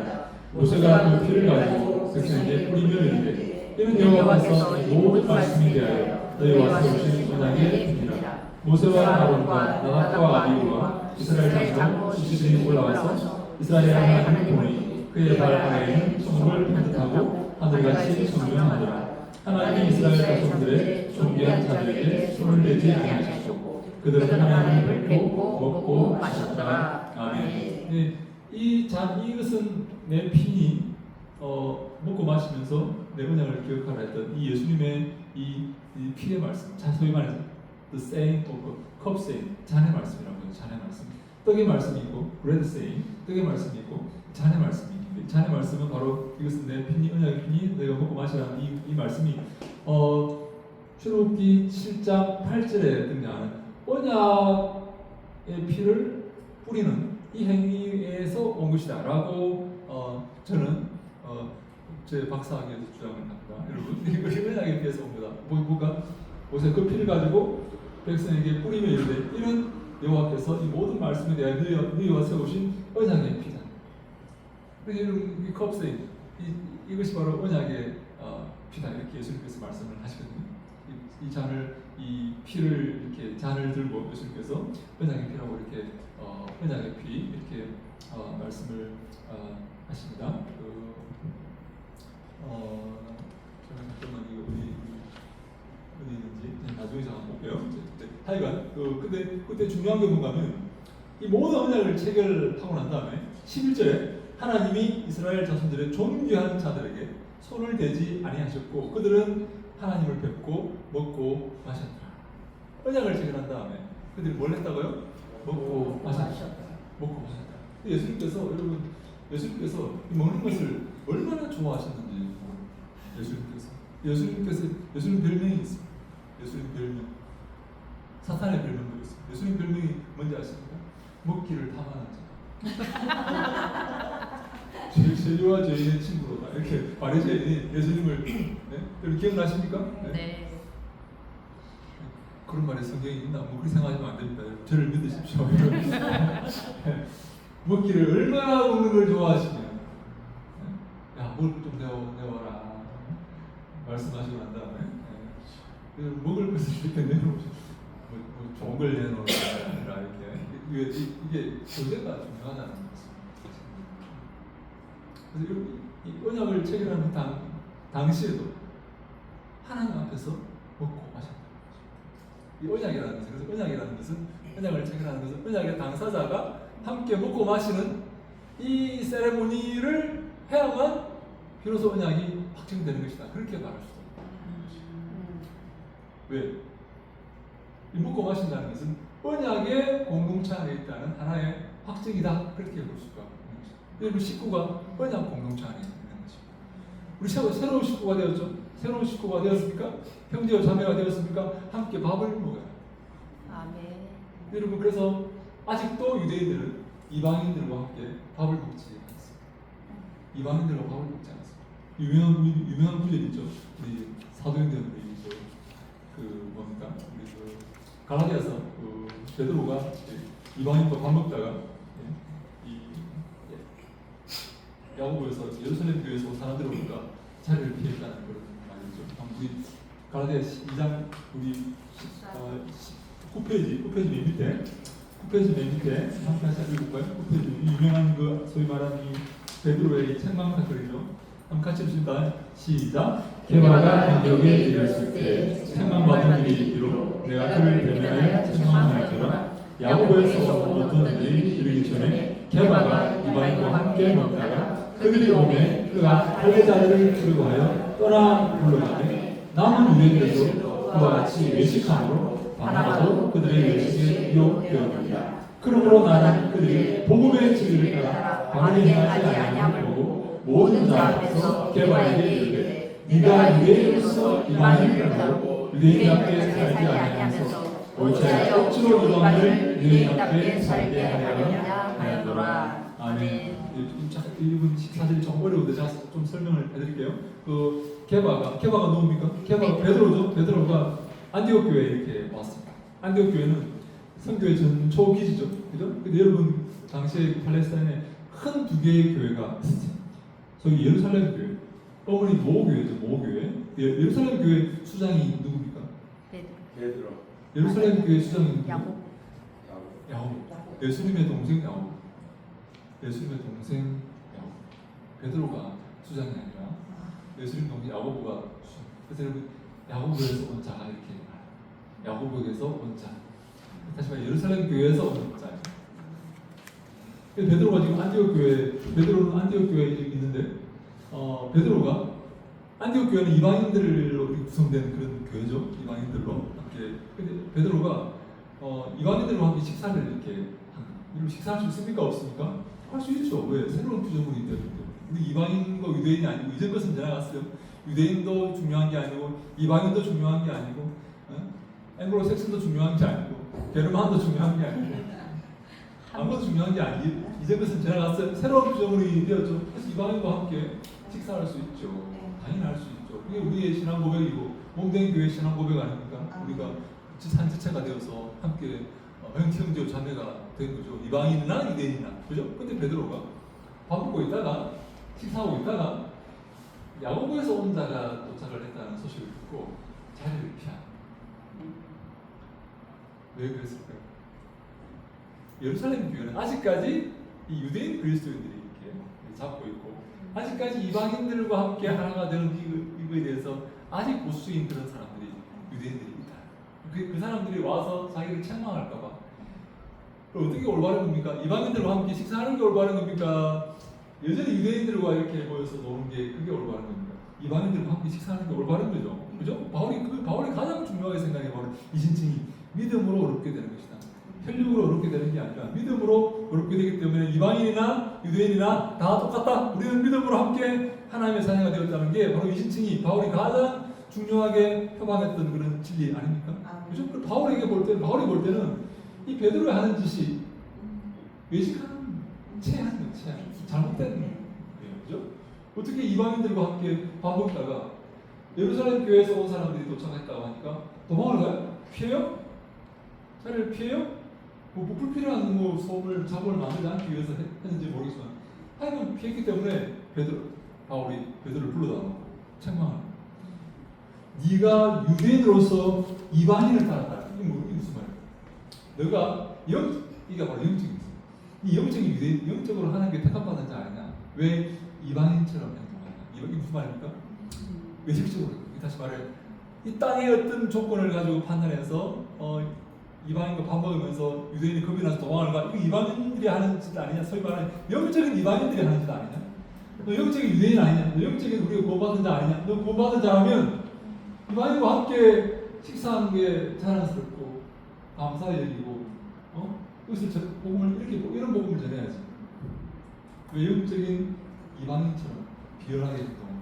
모세가 그 피를 가지고 백성에게 뿌리며 이르되 이는 여호와께서 모든 말씀에 대하여 너희와 세우신 언약의 분이라. 모세와 아론과 나답과 아비후와 이스라엘 장로 수십인이 올라와서 이스라엘 하나님을 보니 그의 발 아래에는 천국을 편듯하고 하늘같이 성령하더라. 하나님이 이스라엘 자손들의 존귀한 자들에게 손을 대지 아니하셨고 그들은 하나님을 뵙고 먹고 마셨더라. 아멘. 이것은 내 피니 먹고 마시면서 내 언약을 기억하라 했던 이 예수님의 이 피의 말씀, 소위 말해서 the saying of cup saying, 잔의 말씀이라고 해요. 잔의 말씀. 떡의 말씀이 있고 bread saying, 떡의 말씀이 있고 잔의 말씀이 있는데 잔의 말씀은 바로 이것은 내 피니, 언약의 피니, 내가 먹고 마시라는 이 말씀이 출애굽기 7장 8절에 등장하는 언약의 피를 뿌리는 이 행위에서 온 것이다 라고 저는 제 박사학위에서 주장을 합니다. 여러분 이것이 언약에 비해서 온 거다. 뭐가? 모세 그 피를 가지고 백성에게 뿌리며 이르되 이는 여호와께서 이 모든 말씀에 대하여 너희와 세우신 언약의 피다. 그래서 이 컵세인 이것이 바로 언약의 피다 이렇게 예수님께서 말씀을 하시거든요. 이 피를 이렇게 잔을 들고 예수님께서 언약의 피라고 이렇게 언약의 피 이렇게 말씀을 하십니다. 저는 잠깐만 이거 어디 있는지 나중에 잠깐 볼게요. 하여간 근데 그때 중요한 게 뭔가면 이 모든 언약을 체결하고 난 다음에 11절에 하나님이 이스라엘 자손들의 존귀한 자들에게 손을 대지 아니하셨고 그들은 하나님을 뵙고 먹고 마셨더라. 언약을 체결한 다음에 그들이 뭘 했다고요? 먹고 마셨다. 먹고 마셨다. 예수님께서 이 먹는 것을 얼마나 좋아하셨는지 예수님 별명이 있어요. 예수님 별명. 사탄의 별명도 있어요. 예수님 별명이 뭔지 아십니까? 먹기를 탐하는 자. 죄와 죄인의 친구로다. 이렇게 바리새인이 예수님을 여러분 기억나십니까? 네. 그런 말에 성경이 있나? 그렇게 생각하시면 안 됩니다. 저를 믿으십시오. 먹기를 얼마나 먹는 걸 좋아하시냐. 야, 뭘 좀 내워라. 말씀하시고 난 다음에 먹을 것을 이렇게 내놓으셔. 뭐 좋은 걸 내놓는 게 아니라 이게 교제가 중요하다는 거죠. 그래서 이 언약을 체결하는 당시에도 하나님 앞에서 먹고 마셨다. 이 언약이라는 것은, 그래서 언약이라는 것은, 언약을 체결하는 것은 언약의 당사자가 함께 먹고 마시는 이 세레모니를 해야만 비로소 언약이 확증되는 것이다. 그렇게 말할 수도 있다. 왜? 이 먹고 마신다는 것은 언약의 공동체 안에 있다는 하나의 확증이다. 그렇게 볼 수가 있는 것이다. 여러분 식구가 언약 공동체 안에 있는 것입니다. 우리 새로운 식구가 되었죠. 새로운 식구가 되었습니까? 형제와 자매가 되었습니까? 함께 밥을 먹어요. 아멘. 여러분 그래서 아직도 유대인들은 이방인들과 함께 밥을 먹지 않습니다. 이방인들과 밥을 먹지 않습니다. 유명한 구절 있죠. 우리 사도행전에 그 뭡니까? 우리 그 갈라디아서 그 베드로가 이방인과 밥 먹다가 야고보에서 예루살렘 교회에서 온 사람들을 보니까 자리를 피했다는 그런 말이죠. 우리 갈라디아 2장 우리 9페이지 맨 밑에 한번 다시 읽어볼까요? 9페이지 유명한 그 소위 말하는 이 베드로의 책망 사건이죠. 한번 같이 읽습니다. 시작. 게바가 안디옥에 이르렀을 때 책망받은 일이 있기로 내가 그를 대면하여 책망하였더라. 야고보에서 온 어떤 이들이 이르기 전에 게바가 이방인과 함께 먹다가 그들이 오매 그가 할례자들을 부르고 하여 떠나 물러가매 남은 유대인들도 그와 같이 외식함으로 바나바도 그들의 외식에 유혹되었느니라. 그러므로 나는 그들이 복음의 진리를 따라 바르게 행하지 아니함을 보고 모든 자 앞에서 게바에게 이르되 네가 유대인으로서 이방인을 하고 유대인답게 살지 아니하면서 어찌하여 억지로 이방인을 유대인답게 살게 하려느냐 하였노라. 아멘. 이분 사실이 좀 어려운데 제가 좀 설명을 해드릴게요. 그 게바가 누굽니까? 게바가 베드로죠. 베드로가 안디옥 교회에 이렇게 왔습니다. 안디옥 교회는 성교의 전초 기지죠, 그죠? 근데 여러분 당시에 팔레스타인에 큰 두 개의 교회가 있었어요. 저기 예루살렘 교회, 어머니 모교회죠, 모교회. 예루살렘 교회 수장이 누굽니까? 베드로. 예루살렘 교회 수장이 누굽니까? 야곱. 예수님의 동생 야곱. 예수님의 동생 야곱. 베드로가 수장이 아니라 예수님 동생 야고보가 수장. 그래서 여러분 야고보에서 온 자가 이렇게 야고보에서 온 자. 다시 말해 예루살렘 교회에서 온 자. 베드로가 지금 안디옥 교회, 베드로는 안디옥 교회에 있는데, 베드로가 안디옥 교회는 이방인들로 구성된 그런 교회죠. 이방인들로 함께. 근데 베드로가 이방인들과 함께 식사를 이렇게 하는. 식사할 수 있습니까? 없습니까? 할 수 있죠. 왜? 새로운 구조물이 때문에. 우리 이방인과 유대인이 아니고 이전 것은 지나갔어요. 유대인도 중요한 게 아니고 이방인도 중요한 게 아니고 앵글로 섹슨도 중요한 게 아니고 게르만도 중요한 게 아니고 아무것도 중요한 게 아니고 이전 것은 지나갔어요. 새로운 구조물이 되었죠. 그래서 이방인과 함께 식사할 수 있죠. 당연히 할 수 있죠. 그게 우리의 신앙 고백이고 몸된 교회 신앙 고백 아닙니까? 우리가 한 지체가 되어서 함께 형제 자매가 된 거죠. 이방인이나 유대인이나, 그죠? 근데 베드로가 밥 먹고 있다가 식사하고 있다가 야고보에서 온 자가 도착을 했다는 소식을 듣고 자리를 피한. 왜 그랬을까요? 예루살렘 교회는 아직까지 이 유대인 그리스도인들이 이렇게 잡고 있고 아직까지 이방인들과 함께 하나가 되는 이거에 대해서 아직 보수적인 그런 사람들이 유대인들이 있다. 그 사람들이 와서 자기를 책망할까봐. 어떻게 올바른 겁니까? 이방인들과 함께 식사하는 게 올바른 겁니까? 여전히 유대인들과 이렇게 모여서 노는 게 그게 올바른 겁니까? 이방인들과 함께 식사하는 게 올바른 거죠. 그죠? 바울이 가장 중요하게 생각해 바로 이 진칭이 믿음으로 어렵게 되는 것이다. 혈육으로 어렵게 되는 게 아니라 믿음으로 어렵게 되기 때문에 이방인이나 유대인이나 다 똑같다. 우리는 믿음으로 함께 하나님의 자녀가 되었다는 게 바로 이 진칭이 바울이 가장 중요하게 표방했던 그런 진리 아닙니까? 그죠? 바울이 볼 때는 이 베드로가 하는 짓이 외식하는 체하는 잘못된 거예요. 그죠? 어떻게 이방인들과 함께 밥 먹다가 예루살렘 교회에서 온 사람들이 도착했다고 하니까 도망을 가요? 피해요? 자리를 피해요? 불필요한 소음을 잡음을 만들지 않기 위해서 했는지 모르겠지만 하여간 피했기 때문에 바울이 베드로를 불러다가 책망을 네가 유대인으로서 이방인을 따랐다. 이게 무슨 말이에요? 너가 이게 바로 영적인 있어. 이 영적인 유대, 영적으로 하나님께 택함받은 자 아니냐? 왜 이방인처럼 행동하냐? 이게 무슨 말입니까? 외식적으로. 다시 말해, 이 땅의 어떤 조건을 가지고 판단해서 이방인과 밥 먹으면서 유대인이 겁이 나서 도망을 가. 이거 이방인들이 하는 짓 아니냐? 소위 말하는 영적인 이방인들이 하는 짓 아니냐? 너 영적인 유대인 아니냐? 너 영적인 우리가 구원받은 자 아니냐? 너 구원받은 자라면 이방인과 함께 식사하는 게 자랑스럽고 감사히 여기고 그것을 복음을 이런 복음을 전해야지. 왜 영적인 이방인처럼 비열하게 행동하냐?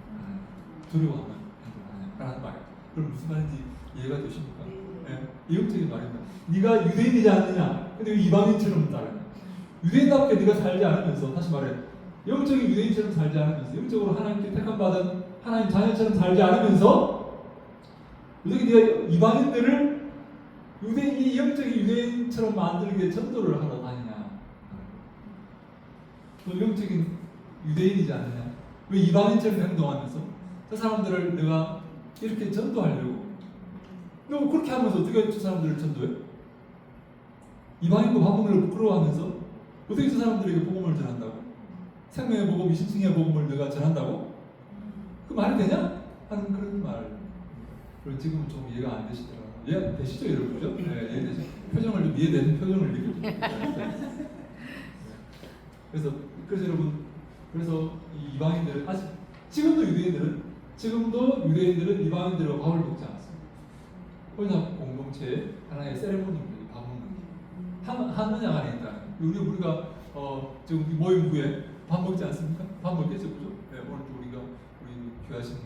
두려워하는 행동하냐? 라는 말이야. 그럼 무슨 말인지 이해가 되십니까? 네. 영적인 말입니다. 네가 유대인이지 않느냐? 근데 왜 이방인처럼 따르냐? 유대인답게 네가 살지 않으면서, 다시 말해, 영적인 유대인처럼 살지 않으면서, 영적으로 하나님께 택함받은 하나님 자녀처럼 살지 않으면서, 어떻게 네가 이방인들을 이 영적인 유대인처럼 만들게 전도를 하러 다니냐? 또 영적인 유대인이지 않느냐? 왜 이방인처럼 행동하면서 저 사람들을 내가 이렇게 전도하려고? 너 그렇게 하면서 어떻게 저 사람들을 전도해? 이방인과 밥 먹는 걸 부끄러워하면서 어떻게 저 사람들에게 복음을 전한다고? 생명의 복음, 이신승의 복음을 내가 전한다고? 그 말이 되냐? 하는 그런 말. 그리고 지금은 좀 이해가 안 되시더라고요. 이해 되시죠, 여러분? 그죠? 네, 이해되죠? 표정을 좀 이해되는 표정을 느껴요. 그래서 여러분, 그래서 이 이방인들은 아직 지금도 유대인들은 이방인들과 밥을 먹지 않습니다. 혼합 공동체의 하나의 세레모니입니다. 밥 먹는 게. 한 언약 안에 있다. 우리가 지금 모임 후에 밥 먹지 않습니까? 밥 먹겠죠, 그죠? 네, 오늘도 우리 귀하신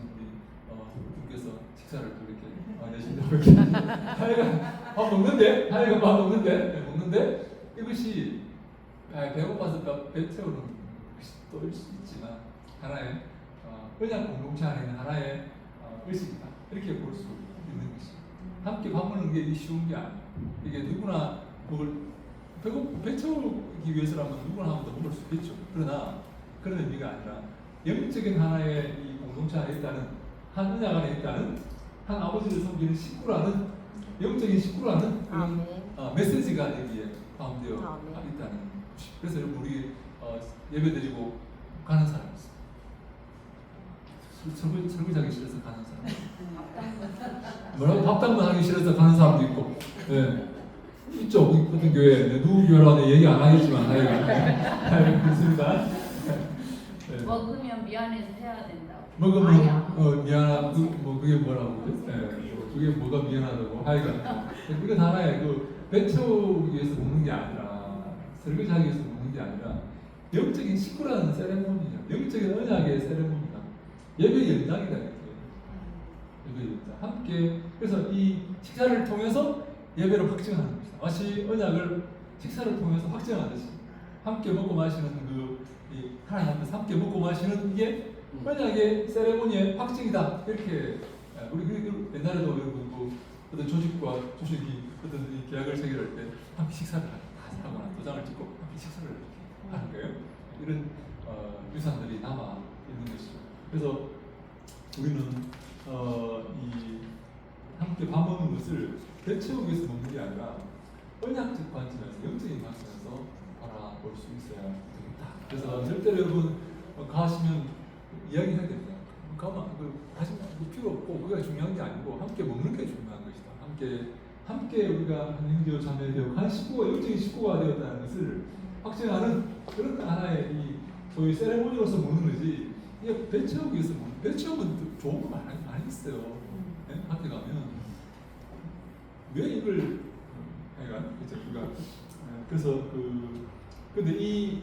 분께서 식사를 또 이렇게 내신다고 이렇게 하여간 밥 먹는데 이것이 배고파서 배 채우는 것이 또일 수 있지만 하나의 언약 공동체 안에 있는 하나의 의식이다. 이렇게 볼 수 있는 것이. 함께 밥 먹는 게 쉬운 게 아니에요. 이게 누구나 배 채우기 위해서라면 누구나 하면 더 먹을 수 있겠죠. 그러나 그런 의미가 아니라 영적인 하나의 이 공동체 안에 있다는, 한 언약 안에 있다는, 한 아버지를 섬기는 식구라는, 영적인 식구라는 그런 메시지가 여기에 포함되어 있다는 것이. 그래서 여러분, 우리 예배드리고 가는 사람이 있어요. 설교하기 싫어서 가는 사람. 뭐라고? 밥당만 하기 싫어서 가는 사람도 있고. 네. 있죠. 어떤 교회. 누구 교회라고 얘기 안 하겠지만 하여간 그렇습니다. 네. 먹으면 미안해서 해야 된다고. 먹으면 미안하고 그게 뭐라고 그러죠? 네. 그게 뭐가 미안하다고 하여간 이건 하나의 배 채우기 위해서 먹는 게 아니라, 설거지하기 위해서 먹는 게 아니라 영적인 식구라는 세레모니야. 영적인 언약의 세레모니다. 예배 연장이다. 예배 연장. 함께, 그래서 이 식사를 통해서 예배를 확증하는 것이다. 마치 언약을 식사를 통해서 확증하듯이 함께 먹고 마시는 하나님 앞에서 함께 먹고 마시는 이게 언약의 세레모니의 확증이다. 이렇게 우리 옛날에도 여러분 어떤 조직과 조직이 어떤 계약을 체결할 때 함께 식사를 하거나 도장을 찍고 함께 식사를 하는 거예요. 이런 유산들이 남아 있는 것이죠. 그래서 우리는 이 함께 밥 먹는 것을 배 채우기 위해서 먹는 게 아니라 언약적 관점에서, 영적인 관점에서 바라볼 수 있어야 됩니다. 그래서 절대로 여러분 가시면 이야기해야 됩니다. 가면 가시면 필요 없고 그게 중요한 게 아니고 함께 먹는 게 중요한 것이다. 함께 우리가 한 형제요 자매되어 한 식구가, 영적인 식구가 되었다는 것을 확증하는 그런 하나의 이 소위 세레모니로서 먹는 거지. 이게 배 채우기 위해서 먹는, 배 채우면 좋은 거 많이 있어요. 네? 밖에 가면 왜 이걸 하여간 그래서 근데 이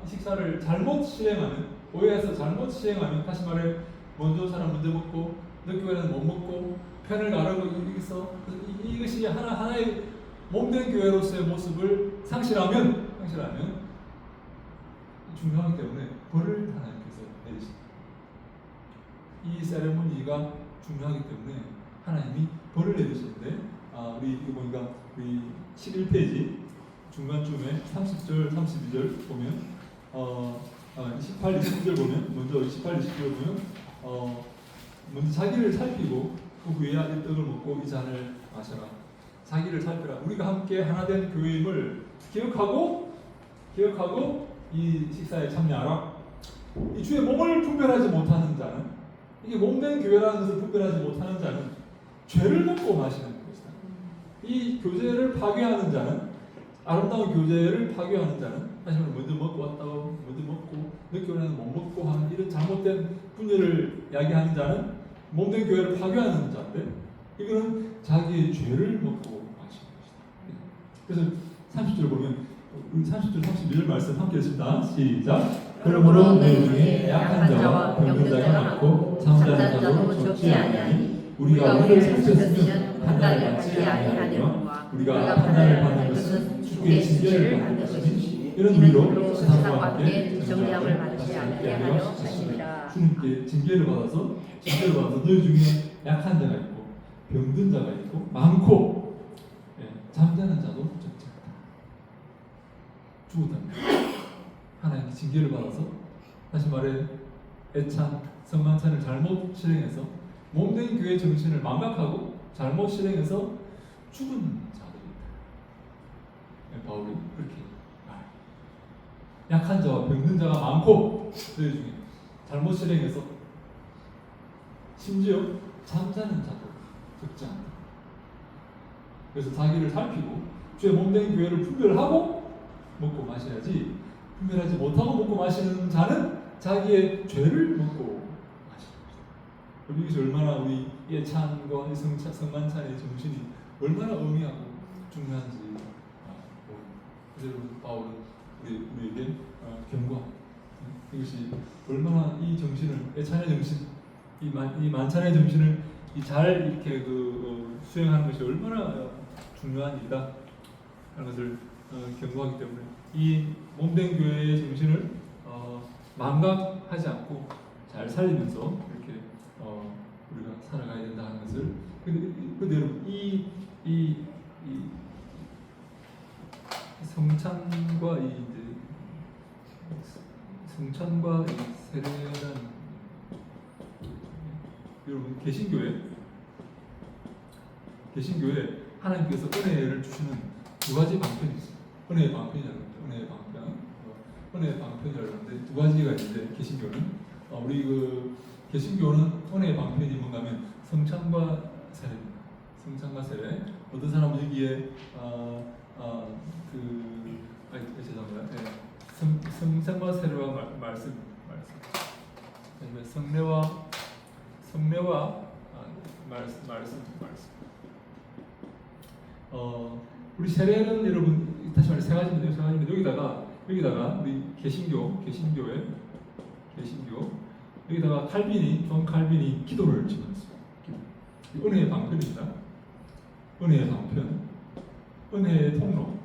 식사를 잘못 시행하면, 오해해서 잘못 시행하면, 다시 말해 먼저 사람 먼저 먹고 늦게 교회는 못 먹고 편을 가르고 여기서 이것이 하나의 몸된 교회로서의 모습을 상실하면 중요하기 때문에 벌을 하나님께서 내리십니다. 이 세레모니가 중요하기 때문에 하나님이 벌을 내리시는데, 우리 이거 보니까 우리 11페이지 중간쯤에 30절, 32절 보면 18, 29절 보면, 먼저 18, 29절 보면 먼저 자기를 살피고 그 후에 아직 떡을 먹고 이 잔을 마셔라. 자기를 살펴라. 우리가 함께 하나 된 교회임을 기억하고 이 식사에 참여하라. 이 주의 몸을 분별하지 못하는 자는, 이게 몸된 교회라는 것을 분별하지 못하는 자는 죄를 먹고 마시는 것이다. 이 교제를 파괴하는 자는, 아름다운 교제를 파괴하는 자는, 다시 말해 먼저 먹고 왔다고 먼저 먹고 늦게 오면 못 먹고 하는 이런 잘못된 분열을 야기하는 자는 몸된 교회를 파괴하는 자인데, 이거는 자기의 죄를 먹고 마시는 것이다. 그래서 30절 보면, 우리 30절 32절 말씀 함께 읽습니다. 시작. 그러므로 너희 중에 약한 자와 병든 자가 많고 잠자는 자도 적지 아니하니 우리가 우리를 살폈으면 판단을 받지 아니하니라. 우리가 판단을 받는 것은 주의 징계를 받는 것이니 이런 의미로 세상과 함께 정죄함을 받지 않게 하려 하심이라. 주님께 징계를 받아서 너희 중에 약한 자가 있고 병든 자가 있고 많고 잠자는 자도 적지 않다. 죽었답니다. 하나님께 징계를 받아서, 다시 말해 애찬 성만찬을 잘못 실행해서 몸된 교회 정신을 망각하고 잘못 실행해서 죽은 자들이다. 바울이 그렇게 말해요. 약한 자와 병든 자가 많고 너희 중에 잘못 실행해서 심지어 잠자는 자도 적지 않다. 그래서 자기를 살피고 주의 몸된 교회를 분별하고 먹고 마셔야지, 분별하지 못하고 먹고 마시는 자는 자기의 죄를 먹고 마시는 것이다. 이것이 얼마나 우리 예찬과 성만찬의 정신이 얼마나 의미하고 중요한지 그대로 바울은 우리에게 경고합니다. 이것이 얼마나 이 정신을, 예찬의 정신, 이 만찬의 정신을 잘 이렇게 수행하는 것이 얼마나 중요한 일이다 하는 것을 경고하기 때문에 이 몸된 교회의 정신을 망각하지 않고 잘 살리면서 이렇게 우리가 살아가야 된다 하는 것을, 근데 여러분 이 성찬과 성찬과 세례라는, 여러분 개신교회 하나님께서 은혜를 주시는 두 가지 방편이 있어요. 은혜의 방편이라고 하는데 두 가지가 있는데, 개신교는 우리 개신교는 은혜의 방편이 뭔가면 성찬과 세례입니다. 성찬과 세례. 어떤 사람은 여기에 죄송합니다. 성찬과 세례와 말씀. 성례와 말씀. 우리 세례는 여러분 다시 말해 세 가지인데 여기다가 우리 개신교회 여기다가 존 칼빈이 기도를 집어넣었어요. 은혜의 방편입니다. 은혜의 방편, 은혜의 통로라고.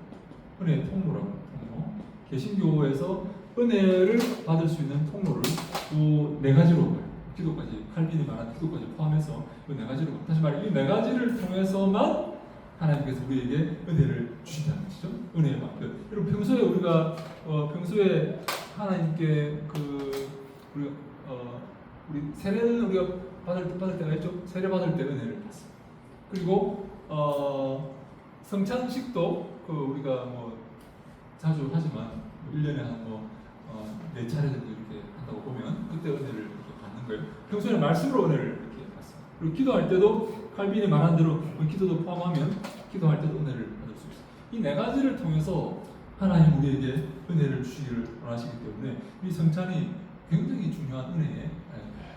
개신교에서 은혜를 받을 수 있는 통로를 또 네 가지로 봐요. 기도까지, 칼빈이 말한 기도까지 포함해서 이 네 가지로 봐요. 다시 말해 이 네 가지를 통해서만 하나님께서 우리에게 은혜를 주신다는 것이죠. 은혜의 방편. 여러분 평소에 우리가 하나님께 우리 세례는 우리가 받을 때가 있죠. 세례 받을 때 은혜를 받습니다. 그리고 성찬식도 우리가 자주 하지만 1년에 한 4차례 정도 이렇게 한다고 보면 그때 은혜를 이렇게 받는 거예요. 평소에 말씀으로 은혜를 이렇게 받습니다. 그리고 기도할 때도 칼빈이 말한 대로 기도도 포함하면 기도할 때도 은혜를 받을 수 있어요. 이 네 가지를 통해서 하나님 우리에게 은혜를 주시기를 원하시기 때문에 이 성찬이 굉장히 중요한 은혜의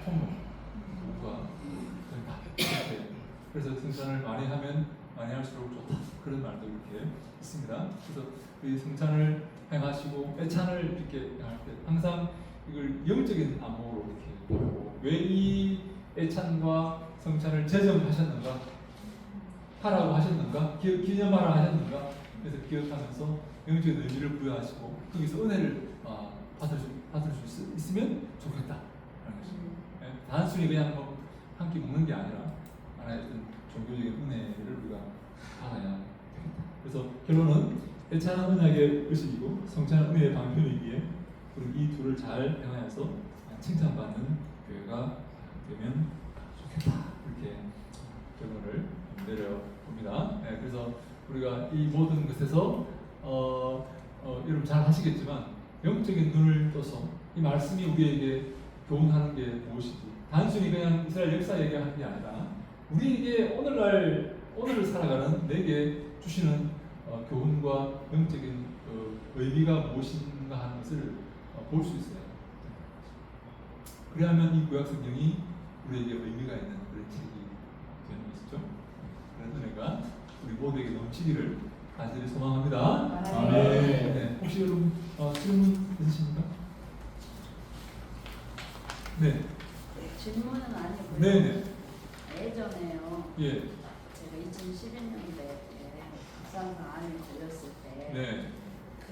통로가 된다. 그래서 성찬을 많이 하면 많이 할수록 좋다. 그런 말도 이렇게 있습니다. 그래서 이 성찬을 행하시고 애찬을 이렇게 할 때 항상 이걸 영적인 안목으로 이렇게 보고, 왜 이 애찬과 성찬을 제정하셨는가, 하라고 하셨는가, 기념하라 하셨는가, 그래서 기억하면서 영적인 의미를 부여하시고 거기서 은혜를 받을 수 있으면 좋겠다 하는 것입니다. 단순히 그냥 한 끼 먹는 게 아니라 하나의 종교적인 은혜를 우리가 받아야 되겠다. 그래서 결론은 애찬은 언약의 의식이고 성찬은 은혜의 방편이기에 우리 이 둘을 잘 행하여서 칭찬받는 교회가 되면 좋겠다. 이렇게 결론을 내려봅니다. 네, 그래서 우리가 이 모든 것에서 여러분 잘 아시겠지만 영적인 눈을 떠서 이 말씀이 우리에게 교훈하는 게 무엇이지? 단순히 그냥 이스라엘 역사 얘기하는 게 아니라 우리에게 오늘을 살아가는 내게 주시는 교훈과 영적인 의미가 무엇인가 하는 것을 볼 수 있어요. 그래야만 이 구약 성경이 우리에게 의미가 있는 그런 책이 되는 것이죠. 그런 은혜가 우리 모두에게 넘치기를 간절히 소망합니다. 아멘. 네, 혹시 여러분 질문 있으십니까? 네. 질문은 아니고요. 네네. 예전에요. 예. 제가 2011년도에 갑상선 암이 걸렸을 때, 네. 그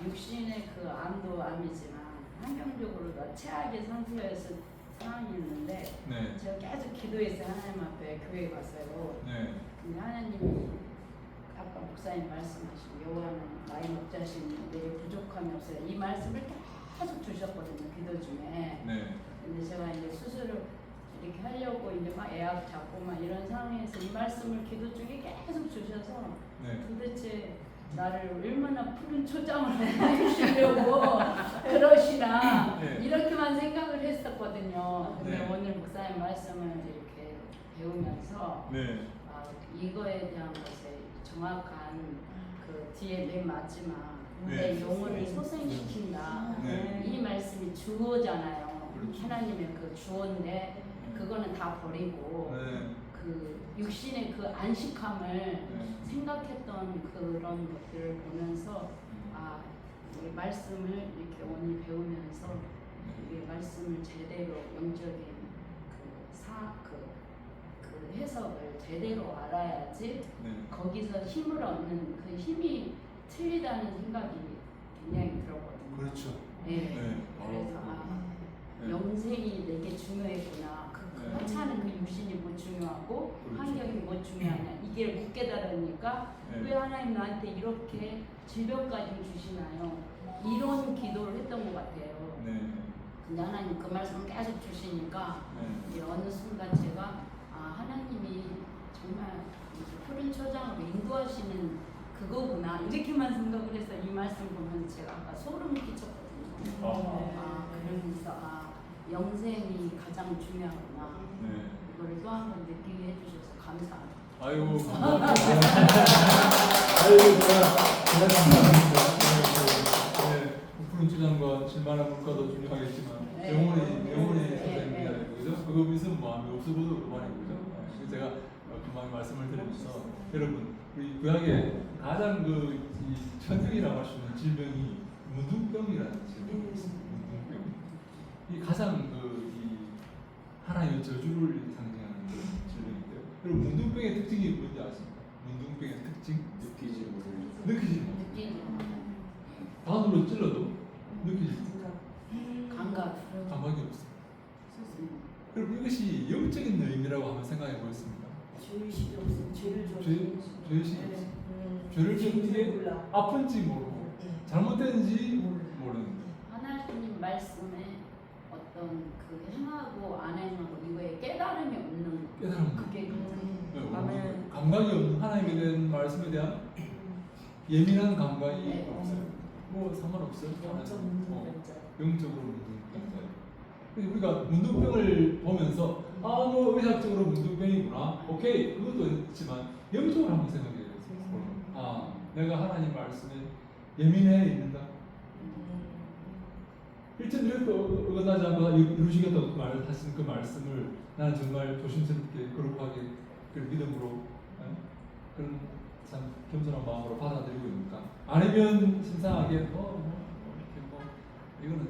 육신의 그 암도 암이지만 환경적으로도 최악의 상태였을 상황이었는데, 네. 제가 계속 기도했어요. 하나님 앞에 교회 갔어요. 네. 근데 하나님이 아까 목사님 말씀하신 여호와는 나의 목자신 내게 부족함이 없어요. 이 말씀을 계속 주셨거든요. 기도 중에. 네. 근데 제가 이제 수술을 이렇게 하려고 이제 막 예약 잡고 막 이런 상황에서 이 말씀을 기도 중에 계속 주셔서 네. 도대체 나를 얼마나 푸른 초장을 해주시려고 그러시나 네. 이렇게만 생각을 했었거든요. 근데 네. 오늘 목사님 말씀을 이렇게 배우면서 네. 이거에 대한 것에 정확한 그 뒤에 맨 마지막 네. 내 영혼을 소생시킨다. 네. 이 말씀이 주어잖아요. 그렇죠. 하나님의 그 주어인데 그거는 다 버리고 네. 그 육신의 그 안식함을 네. 생각했던 그런 것들을 보면서 이 말씀을 이렇게 오늘 배우면서 이 말씀을 제대로 영적인 그 해석을 제대로 알아야지 네. 거기서 힘을 얻는 그 힘이 틀리다는 생각이 굉장히 들었거든요. 그렇죠. 네. 네. 그래서 네. 영생이 되게 중요했구나. 네. 하찮은 그 육신이 뭐 중요하고 그렇죠. 환경이 뭐 중요하냐. 이게 못 깨달으니까 네. 왜 하나님 나한테 이렇게 질병까지 주시나요? 이런 기도를 했던 것 같아요. 네. 근데 하나님 그 말씀을 계속 주시니까 네. 이제 어느 순간 제가 하나님이 정말 푸른 초장으로 인도하시는 그거구나 이렇게만 생각을 해서 이 말씀 보면서 제가 아까 소름 끼쳤거든요. 그러면서 영생이 가장 중요하구나. 네. 이걸 또 한 번 느끼게 해주셔서 감사합니다. 아이고 감사합니다. 아이고 제가 감사합니다. 네. 푸른 주장과 질만한 물가도 중요하겠지만 네. 영혼이 네. 선생님이야 되고 그죠? 그거 있으면 마음이 없어도 그만이고 그죠? 그래서 제가 금방 말씀을 드리면서 여러분 우리 구약에 가장 이 천국이라고 할 수 있는 질병이 문둥병이라는 질병이 있습니다. 문둥병. 이 가장 이 하나님의 저주를 상징하는 그런 질병인데요. 여러분 문둥병의 특징이 뭔지 아십니까? 문둥병의 특징? 느끼지 못해요. 느끼지 바늘로 찔러도 느끼지 못해요. 감각이 없어요. 그리고 이것이 영적인 의미라고 한번 생각해 보겠습니다. 죄의식이 없으면 죄를 죄의식이 없어요. 죄를 지은 뒤에 아픈지 모르고 잘못된지 모르는 하나님 말씀에 어떤 그 행하고 안 행하고 이거에 깨달음이 없는 깨달음. 그게 아멘. 감각이 없는 하나님에 대한 말씀에 대한 예민한 감각이 네. 없어요. 뭐 상관없어요. 영적으로 문둥병자예요. 우리가 문둥병을 보면서 뭐 의학적으로 문둥병이구나. 오케이 그것도 있지만 영적으로 한번 생각해요. 내가 하나님 말씀에 예민해 있는가? 일전 이렇게 어긋나지 않고 이루시겠다고 말하신 그 말씀을 나는 정말 조심스럽게 거룩하게 그 믿음으로 그런 참 겸손한 마음으로 받아들이고 있는가? 아니면 심상하게 이렇게 이거는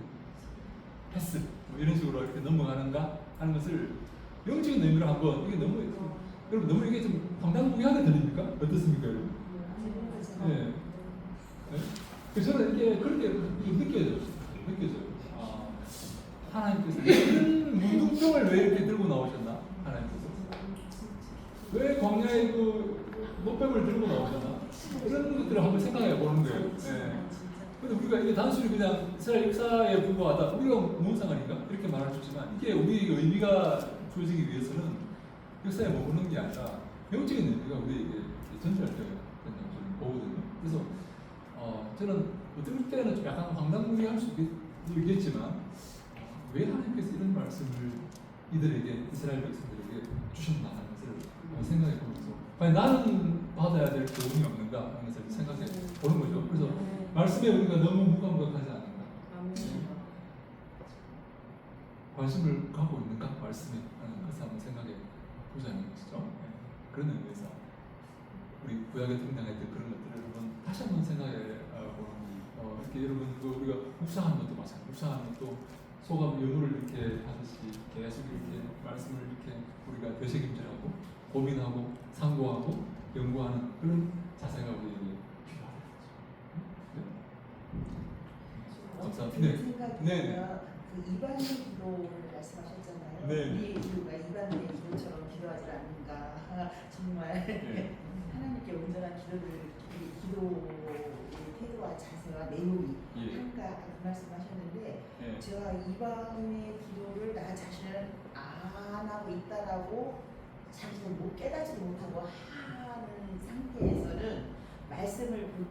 패스 이런 식으로 이렇게 넘어가는가 하는 것을 영적인 의미로 한번 이게 여러분 너무 이게 좀 황당무계하게 들립니까? 어떻습니까, 여러분? 네. 네? 그래서 저는 이게 그렇게 느껴져요. 하나님께서 이런 문둥병을 왜 이렇게 들고 나오셨나? 하나님께서 왜 광야에 노뱀을 들고 나오셨나? 이런 것들을 한번 생각해 보는 거예요. 네. 근데 우리가 이게 단순히 그냥 이스라엘 역사에 불과하다 우리가 무슨 상관인가? 이렇게 말할 수 있지만 이게 우리의 의미가 주어지기 위해서는 역사에 머무는 게 아니라 영적인 의미가 우리에게 전달될 때가 된다고 저는 보거든요. 그래서 저는 어떨 때는 좀 약간 황당무계할 수도 있겠지만 왜 하나님께서 이런 말씀을 이들에게 이스라엘 백성들에게 주셨나 하는 것을 생각해 보면서 과연 나는 받아야 될 교훈이 없는가 하는 것을 생각해 보는 거죠. 그래서 말씀에 우리가 너무 무감각하지 않은가, 관심을 갖고 있는가 말씀에 하는 것을 한번 생각해 보자는 것이죠. 그런 의미에서 우리 구약에 등장했던 그런 것들을 한번 다시 한번 생각해 보는 이렇게 여러분 우리가 묵상하는 것도 마찬가지. 묵상하는 것도 소감 연구를 이렇게 하듯이 계속 이렇게 말씀을 이렇게 우리가 되새김질하고 고민하고 상고하고 연구하는 그런 자세가 우리에게 필요하다. 감사합니다. 네. 생각이 네. 그 이방의 기도를 말씀하셨잖아요. 네. 우리의 기도가 이방의 기도처럼 기도하지 않는가. 정말 네. 하나님께 온전한 기도를 기도의 태도와 자세와 내용이 예. 한가 그 말씀하셨는데 예. 제가 이방의 기도를 나 자신은 안 하고 있다라고 자신을 못 깨닫지도 못하고 하는 상태에서는 말씀을 볼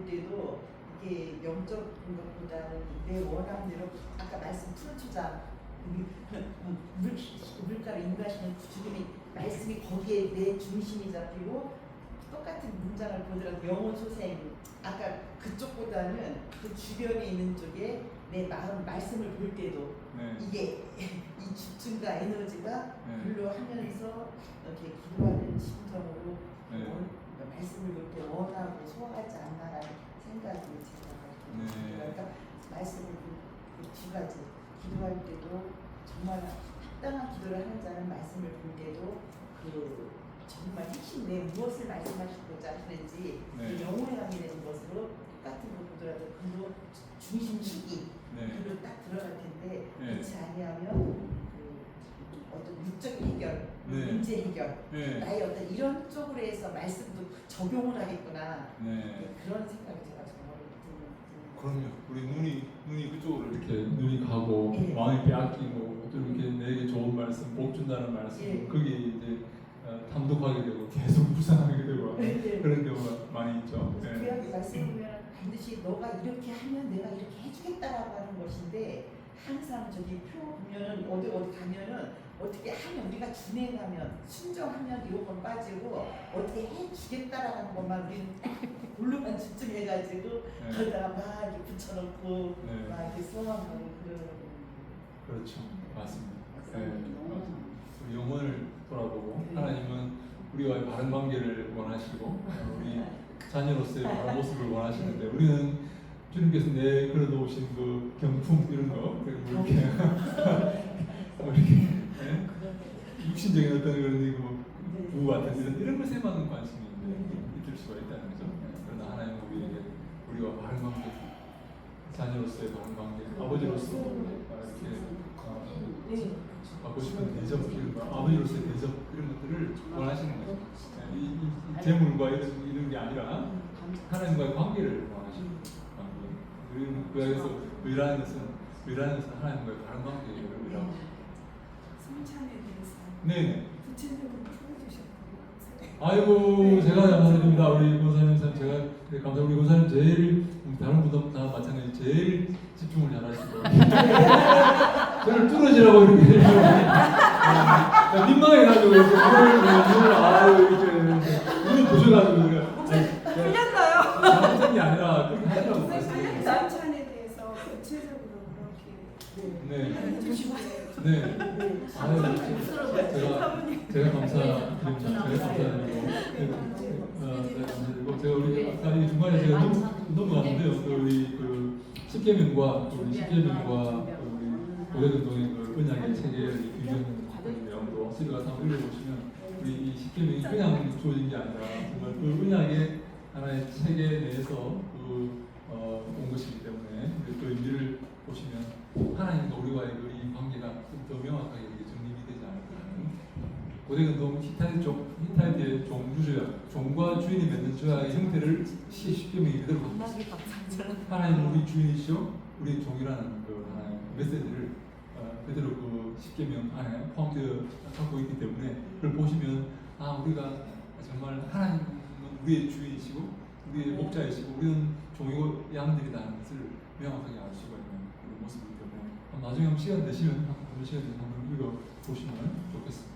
때도 이게 영적인 것보다는 내 원함대로 아까 말씀 푸른초장 물가를 인도하시는 주님의 말씀이 거기에 내 중심이 잡히고 똑같은 문장을 보더라도 영혼 소생 아까 그쪽보다는 그 주변에 있는 쪽에 내 마음 말씀을 볼 때도 네. 이게 이 집중과 에너지가 네. 별로 하면서 이렇게 기도하는 심정으로 네. 말씀을 그렇게 원하고 소화하지 않나라는 생각이 제가 네. 그러니까 말씀을 두 가지 기도할 때도 정말 합당한 기도를 하는 자는 말씀을 볼 때도 그 정말 핵심 내 무엇을 말씀하시고자 하시는지 네. 그 영혼에 가게 되는 것으로 똑같은 걸 보더라도 그로 중심축이 네. 그로 딱 들어갈 텐데 네. 그렇지 아니하면 그 어떤 육적인 해결, 네. 문제 해결 네. 나의 어떤 이런 쪽으로 해서 말씀도 적용을 하겠구나 네. 그런 생각이 제가 정말 드는 그럼요. 우리 눈이 그쪽으로 이렇게 눈이 가고 예. 마음이 빼앗기고 또 이렇게 내게 좋은 말씀, 복 준다는 말씀 예. 거기에 이제 탐독하게 되고 계속 묵상하게 되고 네, 네. 그런 경우가 많이 있죠. 구약의 말씀을 보면 반드시 너가 이렇게 하면 내가 이렇게 해주겠다라고 하는 것인데 항상 저기 표 보면은 어디 가면은 어떻게 하면 우리가 준행하면 순종하면 이건 빠지고 어떻게 해주겠다라는 것만 우리는 골로만 집중해가지고 네. 거기다가 막 이렇게 붙여놓고 네. 막 이렇게 소원하고 그런 그렇죠. 맞습니다. 우리 영혼을 돌아보고 하나님은 우리와의 바른 관계를 원하시고 우리 자녀로서의 바른 모습을 원하시는데 우리는 주님께서 걸어놓으신 그 경품 이런 거 그리고 이렇게 네? 육신적인 어떤 그런 부부 같은 이런 것에만 관심이 있을 수가 있다는 거죠. 그러나 하나님은 우리와 바른 관계, 자녀로서의 바른 관계, 아버지로서 이렇게 받고 싶은 대접 이런 거, 아버지로서의 대접 이런 것들을 원하시는 거죠. 이 재물과 이런 게 아니라 하나님과의 관계를 원하시는 관계. 우리는 구약에서 의라는 것은 하나님과의 바른 관계를 의라고. 성찬에 대해서 네네. 구체적으로 풀어주셨던 아이고 제가 감사드립니다. 우리 권사님 제가 감사 우리 권사님 제일 다른 분도 다 마찬가지 제일 집중을 잘하시고 저를 뚫어지라고 이렇게 민망해가지고 이렇게 아유 이렇게 눈이 부셔가지고 틀렸나요? 잘못한 게 아니라 그렇게 하시라고 말씀드려요. 성찬에 대해서 구체적으로 그렇게 네. 해주시고 네. 아유 제가 감사드립니다. 제가 감사드리고 제가 우리 아까 이 중간에 제가 넘어갔는데요. 우리 그 십계명과 우리 고대운동의 그 언약의 체계를 규정하는 내용도 집에 가서 한번 읽어보시면 우리 이 십계명이 그냥 주어진 게 아니라 정말 그 언약의 하나의 체계 내에서 온 것이기 때문에 우리 그 의미를 보시면 하나님과 우리와의 이 관계가 좀 더 명확하게 정립이 되지 않을까 하는 고대운동 히타이트의 종과 주인이 맺는 조약의 형태를 십계명이 그대로 갖고 있습니다. 하나님은 우리 주인이시오, 우리 종이라는 그 하나의 메시지를 그대로 그 십계명 안에 포함되어 갖고 있기 때문에 그걸 보시면 우리가 정말 하나님은 우리의 주인이시고 우리의 목자이시고 우리는 종이고 양들이라는 것을 명확하게 알 수가 있는 그런 모습이기 때문에 나중에 한번 시간 되시면 한번 읽어 보시면 좋겠습니다.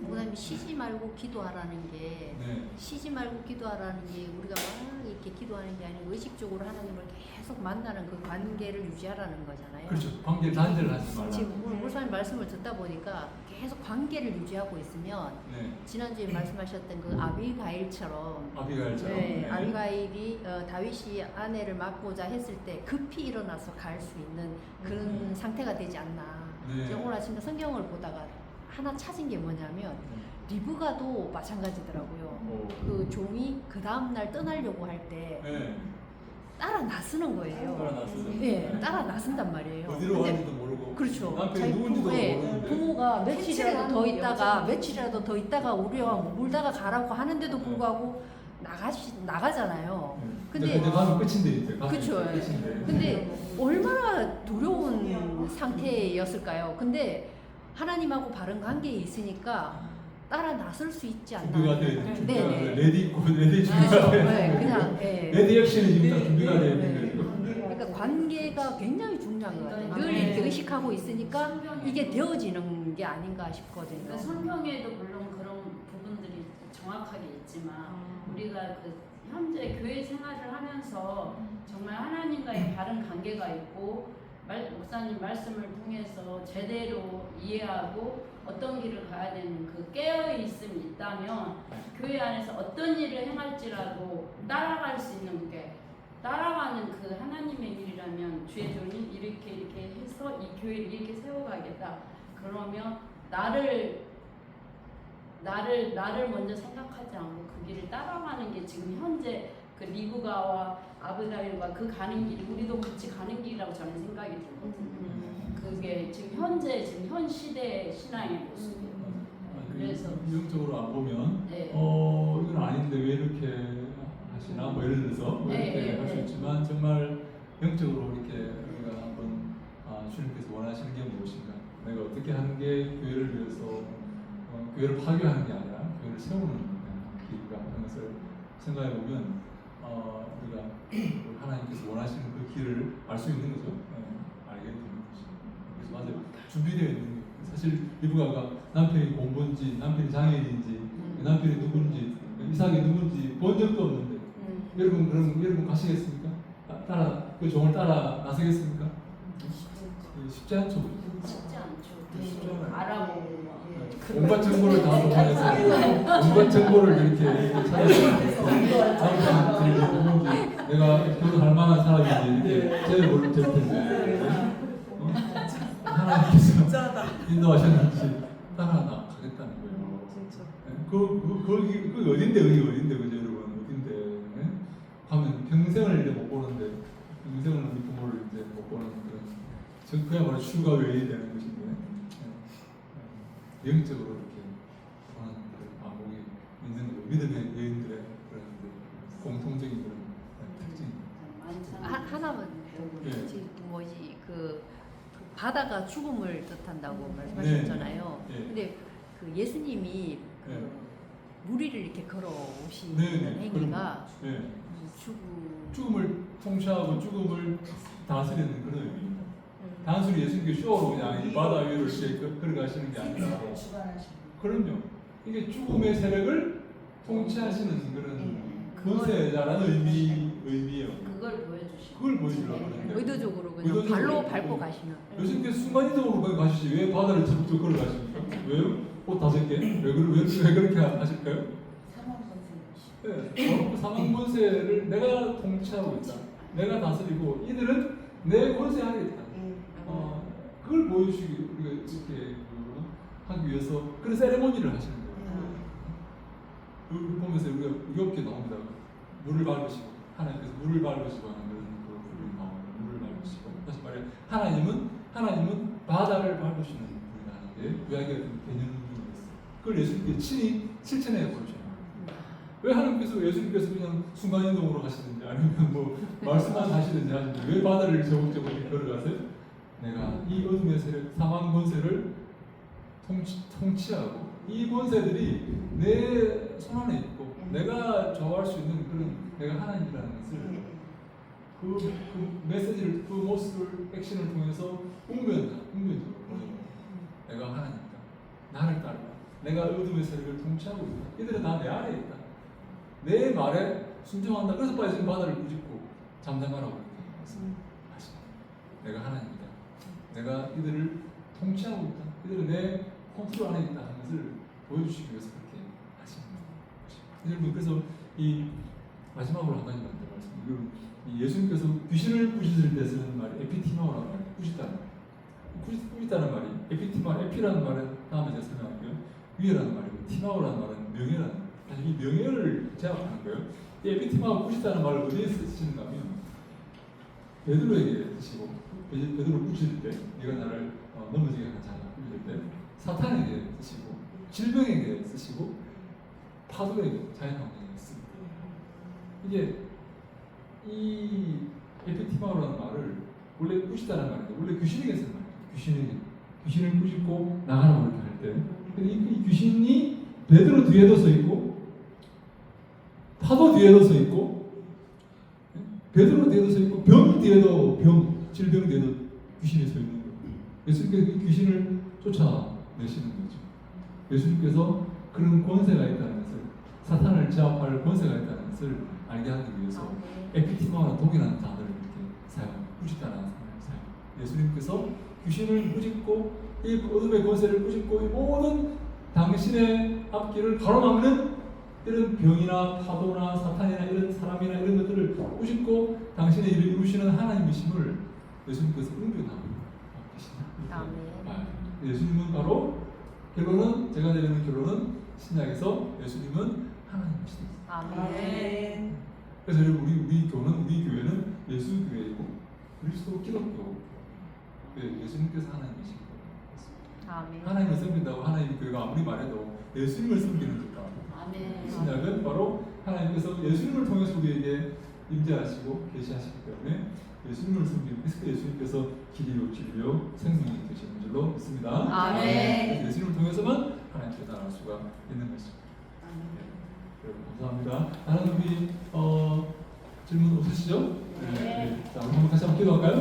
그다음에 쉬지 말고 기도하라는 게 네. 쉬지 말고 기도하라는 게 우리가 막 이렇게 기도하는 게 아니고 의식적으로 하나님을 계속 만나는 그 관계를 유지하라는 거잖아요. 그렇죠. 관계 단절을 하지 말라. 지금 오늘 목사님 말씀을 듣다 보니까 계속 관계를 유지하고 있으면 네. 지난주에 말씀하셨던 그 아비가일처럼 아비가일처럼. 네, 아비가일이 다윗이 아내를 맡고자 했을 때 급히 일어나서 갈 수 있는 그런 상태가 되지 않나. 네. 제가 오늘 아침에 성경을 보다가 하나 찾은 게 뭐냐면 리브가도 마찬가지더라고요. 오. 그 종이 그 다음 날 떠나려고 할 때 네. 따라 나서는 거예요. 따라 나서죠. 네, 따라 나선단 말이에요. 어디로 근데 가는지도 모르고 그렇죠. 남편이 자기 누군지도 부모의 모르는데 부모가 며칠이라도 더 캐치를 있다가 하는 며칠이라도 더 있다가 우리와 몰다가 가라고 하는데도 네. 불구하고 나가잖아요. 근데 근데 가면 끝인데 이제 가면 그쵸. 끝인데. 근데 얼마나 두려운 상태였을까요? 근데 하나님하고 바른 관계에 있으니까 따라 나설 수 있지 않나. 준비가 되어 있는 네, 준비가 네. 레디 있고 레디 준비가 그렇죠. 되어 네, 있는 그냥 예. 레디 액션이 지금 다 준비가 되어 네. 있는 거예요. 그러니까 관계가 굉장히 중요한 것 같아요. 늘 네. 이렇게 의식하고 있으니까 이게 되어지는 게 아닌가 싶거든요. 그러니까 성경에도 물론 그런 부분들이 정확하게 있지만 우리가 그 현재 교회 생활을 하면서 정말 하나님과의 바른 관계가 있고 목사님 말씀을 통해서 제대로 이해하고 어떤 길을 가야 되는 그 깨어있음이 있다면 교회 안에서 어떤 일을 행할지라도 따라갈 수 있는 게 따라가는 그 하나님의 일이라면 주의 종이 이렇게 해서 이 교회를 이렇게 세워가겠다. 그러면 나를 먼저 생각하지 않고 그 길을 따라가는 게 지금 현재 그 리브가와 아브가일과 그 가는 길이 우리도 같이 가는 길이라고 저는 생각이 들거든요. 그게 지금 현 시대의 신앙의 모습이에요. 그래서 이론적으로 안 보면 네. 이건 아닌데 왜 이렇게 하시나 뭐 예를 들어서 뭐 네, 이렇게 네, 할 수 네. 있지만 정말 영적으로 이렇게 우리가 한번 주님께서 원하시는 게 무엇인가, 내가 어떻게 하는 게 교회를 위해서 교회를 파괴하는 게 아니라 교회를 세우는 길인가 하는 것을 생각해 보면 우리가 하나님께서 원하시는 그 길을 알 수 있는 거죠. 알게 되는 거죠. 그래서 맞아요. 준비되어 있는 거예요. 사실 리브가가 남편이 공부인지 남편이 장애인인지 남편이 누군지 이삭이 누군지 본 적도 없는데 여러분 그럼 여러분 가시겠습니까? 그 종을 따라 나서겠습니까? 쉽지 않죠. 쉽지 않죠. 쉽지 않아요. 알아보고 막. 온갖 정보를 다 통해서 온갖 정보를 이렇게 찾아서 남편이 누군지 내가 결혼할 만한 사람인지 이렇게 제보를 될 텐데 하나님께서 인도하셨는지 따라 나가겠다는 거예요. 그 어딘데 그죠 여러분 어딘데 하면 평생을 이제 못 보는데 평생을 우리 부모를 이제 못 보는 그런 그야말로 출가 외인이 되는 것인데 영적으로 이렇게 보는 그런 안목이 있는 거죠. 믿음의 여인들의 그런 공통적인 그런 특징입니다. 하나만 네. 뭐지 그 바다가 죽음을 뜻한다고 말씀하셨잖아요. 네. 근데 그 예수님이 그 네. 무리를 이렇게 걸어 오시는 네. 행위가 네. 죽음을 통치하고 죽음을 다스리는 그런 의미입니다. 단순히 예수님께 쇼로 그냥 이 바다 위로 이렇게 걸어가시는 게 아니라 그럼요. 이게 죽음의 세력을 통치하시는 그런 권세자라는 의미예요. 그걸 보여주시고. 그걸 보여주려고 하는데 의도적으로 그냥 의도적으로. 발로 밟고 가시는. 예수님께서 순간이동으로 거기 가시지 왜 바다를 적극 걸어가십니까? 왜요? 옷 5개? 왜 그렇게 하실까요? 네, 사망 권세를 내가 통치하고 있다. 내가 다스리고 이들은 내 권세하겠다. 그걸 보여주시기 우리가 이렇게 하기 위해서 그런 세레모니를 하시는 거예요. 그걸 보면서 우리가 이렇게 나옵니다. 물을 밟으시고 하나님께서 물을 밟으시고 하는 그런 부분이 나옵니다. 물을 밟으시고 다시 말해 하나님은 바다를 밟으시는 분이라는 게 구약의 개념이 있어요. 그걸 예수님께 친히 실천해 보여주셔요. 왜 하나님께서 예수님께서 그냥 순간이동으로 가시는지 아니면 뭐 말씀만 하시는지 하시는지 왜 바다를 저벅저벅 걸어가세요? 내가 이 어둠의 세력, 사망 권세를 통치하고 이 권세들이 내 손안에 있고 내가 좋아할 수 있는 그런 내가 하나님이라는 것을 그 메시지를 그 모습을 액션을 통해서 웅변적으로 보여요. 내가 하나님이다. 나를 따르라. 내가 어둠의 세력을 통치하고 있다. 이들은 다 내 아래에 있다. 내 말에 순종한다. 그래서 빨리 지금 바다를 꾸짖고 잠잠하라고 이렇게 말씀하십니다. 내가 하나님이다. 내가 이들을 통치하고 있다. 이들은 내 컨트롤 안에 있다는 것을 보여주시기 위해서 그렇게 하십니다. 여러분, 그래서 이 마지막으로 한 가지만 더 말씀드리면 예수님께서 귀신을 꾸짖을 때 쓰는 말이 에피티마오라는 말이에요. 꾸짖다는 말. 꾸짖다는 말이 에피라는 말은 다음에 제가 설명할게요. 위에라는 말이고 티마오라는 말은 명예라는 말. 사실 이 명예를 제압하는 거예요. 이 에피티마오 꾸짖다는 말을 어디에 쓰시는가 하면 베드로에게 쓰시고 베드로 꾸짖을 때 네가 나를 넘어지게 하는 자다 꾸짖을 때 사탄에게 쓰시고 질병에게 쓰시고 파도에게 자연환경에 씁니다. 이게 이 에피티마오라는 말을 원래 꾸짖다는 말인데 원래 귀신에게 쓰는 말이에요. 귀신을 꾸짖고 나가라고 이렇게 할 때, 근데 이 귀신이 베드로 뒤에도 서 있고 파도 뒤에도 서 있고 베드로 뒤에도 서 있고 병 뒤에도 질병 뒤에도 귀신이 서 있는 거예요. 예수님께서 이 귀신을 쫓아내시는 거죠. 예수님께서 그런 권세가 있다는 것을, 사탄을 제압할 권세가 있다는 것을 알게 하기 위해서 에피티마와 독이라는 단어를 이렇게 사용합니다. 꾸짖다라는 단어를 사용합니다. 예수님께서 귀신을 꾸짖고 이 어둠의 권세를 꾸짖고 이 모든 당신의 앞길을 가로막는 이런 병이나 파도나 사탄이나 이런 사람이나 이런 것들을 꾸짖고 당신의 일을 이루시는 하나님이심을 예수님께서 응변하고 계십니다. 예수님은 바로 결론은 제가 내리는 결론은 신약에서 예수님은 하나님이십니다. 아멘. 그래서 우리 교회는 예수 교회이고 그리스도 기독교. 예수님께서 하나님이신 거예요. 하나님을 섬긴다고 하나님 교회가 아무리 말해도 예수님을 섬기는니까. 신약은 바로 하나님께서 예수님을 통해서 우리에게 임재하시고 계시하시기 때문에 예수님을 섬기고 예수님께서 길이요 진리요 생명이 되시는 줄로 믿습니다. 아멘. 예수님을 통해서만 하나님께 나갈 수가 있는 것입니다. 여러분 감사합니다. 하나님 우리 질문 없으시죠? 네. 자, 우리 다시 한번 기도할까요?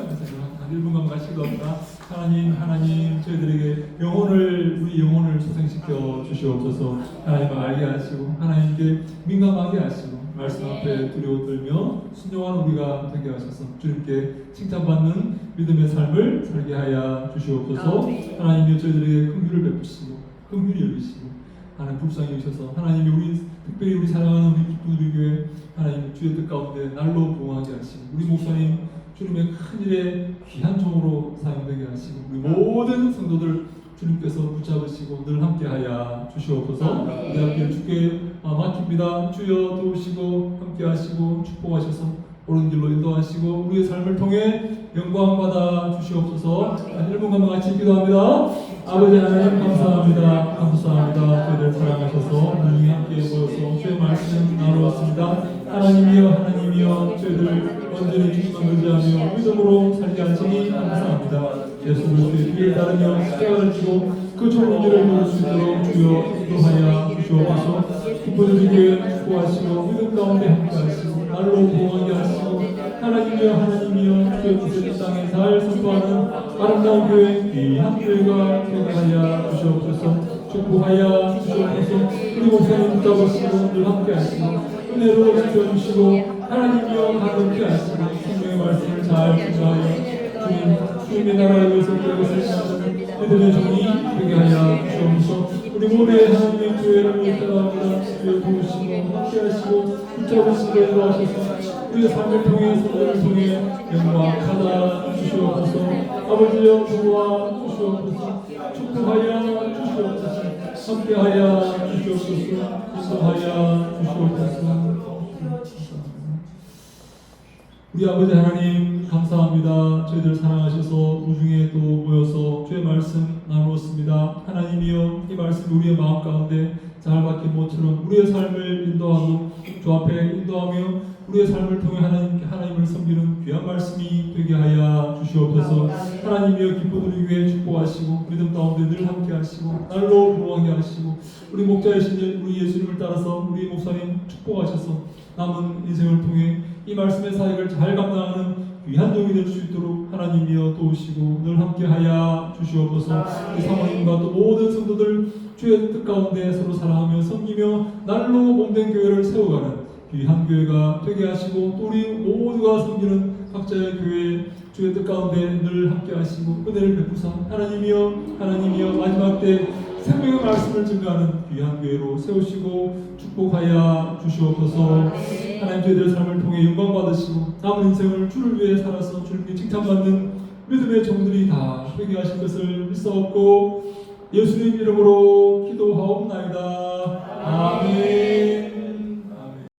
한 1분간 같이 기도합니다. 하나님, 저희들에게 우리 영혼을 소생시켜 주시옵소서. 하나님을 알게 하시고, 하나님께 민감하게 하시고, 말씀 앞에 두려워 떨며 순종하는 우리가 되게 하셔서 주님께 칭찬받는 믿음의 삶을 살게 하여 주시옵소서. 하나님이 저희들에게 긍휼을 베푸시고, 긍휼히 여기시고, 하나님 불쌍히 여기셔서 하나님이 특별히 우리 사랑하는 우리 기쁨의 교회 하나님 주의 뜻 가운데 날로 부응하게 하시고 우리 목사님 주님의 큰 일에 귀한 종으로 사용되게 하시고 우리 모든 성도들 주님께서 붙잡으시고 늘 함께하여 주시옵소서. 우리 함께 주께 맡깁니다. 주여 도우시고 함께하시고 축복하셔서 옳은 길로 인도하시고 우리의 삶을 통해 영광 받아 주시옵소서. 1분간 같이 기도합니다. 아버지 하나님 감사합니다. 저희를 사랑하셔서 우리 함께 모여서 주의 말씀 나누었습니다. 하나님이여 저희들 온전히 주님만 의지하며 믿음으로 살게 하시니 감사합니다. 예수를 주의 뒤에 따르며 십자가를 지고 그 좋은 일을 이룰 수 있도록 주여 인도하여 주시옵소서. 기뻐드리게 축복하시고 믿음 가운데 함께하시고 날로 보호하게 하시고 하나님이여 주의 땅에 잘 선포하는 아름다운 교회 귀한 교회가 되게 하여 주시옵소서. 축복하여 주시옵소서. 우리 목사님 붙잡으시고 늘 함께하시고 은혜로 지켜주시고 하나님이여 가볍게 하시고 성령의 말씀을 잘 준수하여 주님의 나라를 위해서 그것을 사는 믿음의 종이 되게 하여 주시옵소서. 우리 모두의 하나님의 교회를 위해서 주여 도우시고 함께하시고 붙잡으시고 인도하셔서 우리의 삶을 통해 성도를 통해 영광 받아 주시옵소서. 아버지여 도와주시옵소서. 축복하여 주시옵소서. 함께하여 주시옵소서. 인도하여 주시옵소서. 우리 아버지 하나님 감사합니다. 저희들 사랑하셔서 우중에 또 모여서 주의 말씀 나누었습니다. 주옵소서입니다. 하나님이여, 이 말씀 우리의 마음 가운데 잘 박힌 모처럼 우리의 삶을 인도하고 주 앞에 인도하며 우리의 삶을 통해 하나님을 섬기는 귀한 말씀이 되게 하여 주시옵소서. 하나님이여, 기뻐드리기 위해 축복하시고 믿음 가운데 늘 함께 하시고 날로 부모하게 하시고 우리 목자이신 우리 예수님을 따라서 우리 목사님 축복하셔서 남은 인생을 통해 이 말씀의 사역을 잘 감당하는 귀한 종이 될 수 있도록 하나님이여 도우시고 늘 함께하여 주시옵소서. 이 사모님과 또 모든 성도들 주의 뜻 가운데 서로 사랑하며 섬기며 날로 몸된 교회를 세워가는 귀한 교회가 되게 하시고 또 우리 모두가 섬기는 각자의 교회 주의 뜻 가운데 늘 함께하시고 은혜를 베푸사 하나님이여 마지막 때 생명의 말씀을 증거하는 귀한 교회로 세우시고 축복하여 주시옵소서. 하나님, 저희들의 삶을 통해 영광 받으시고 남은 인생을 주를 위해 살아서 주님께 칭찬받는 믿음의 종들이 다 되게 하실 것을 믿사옵고 예수님 이름으로 기도하옵나이다. 아멘.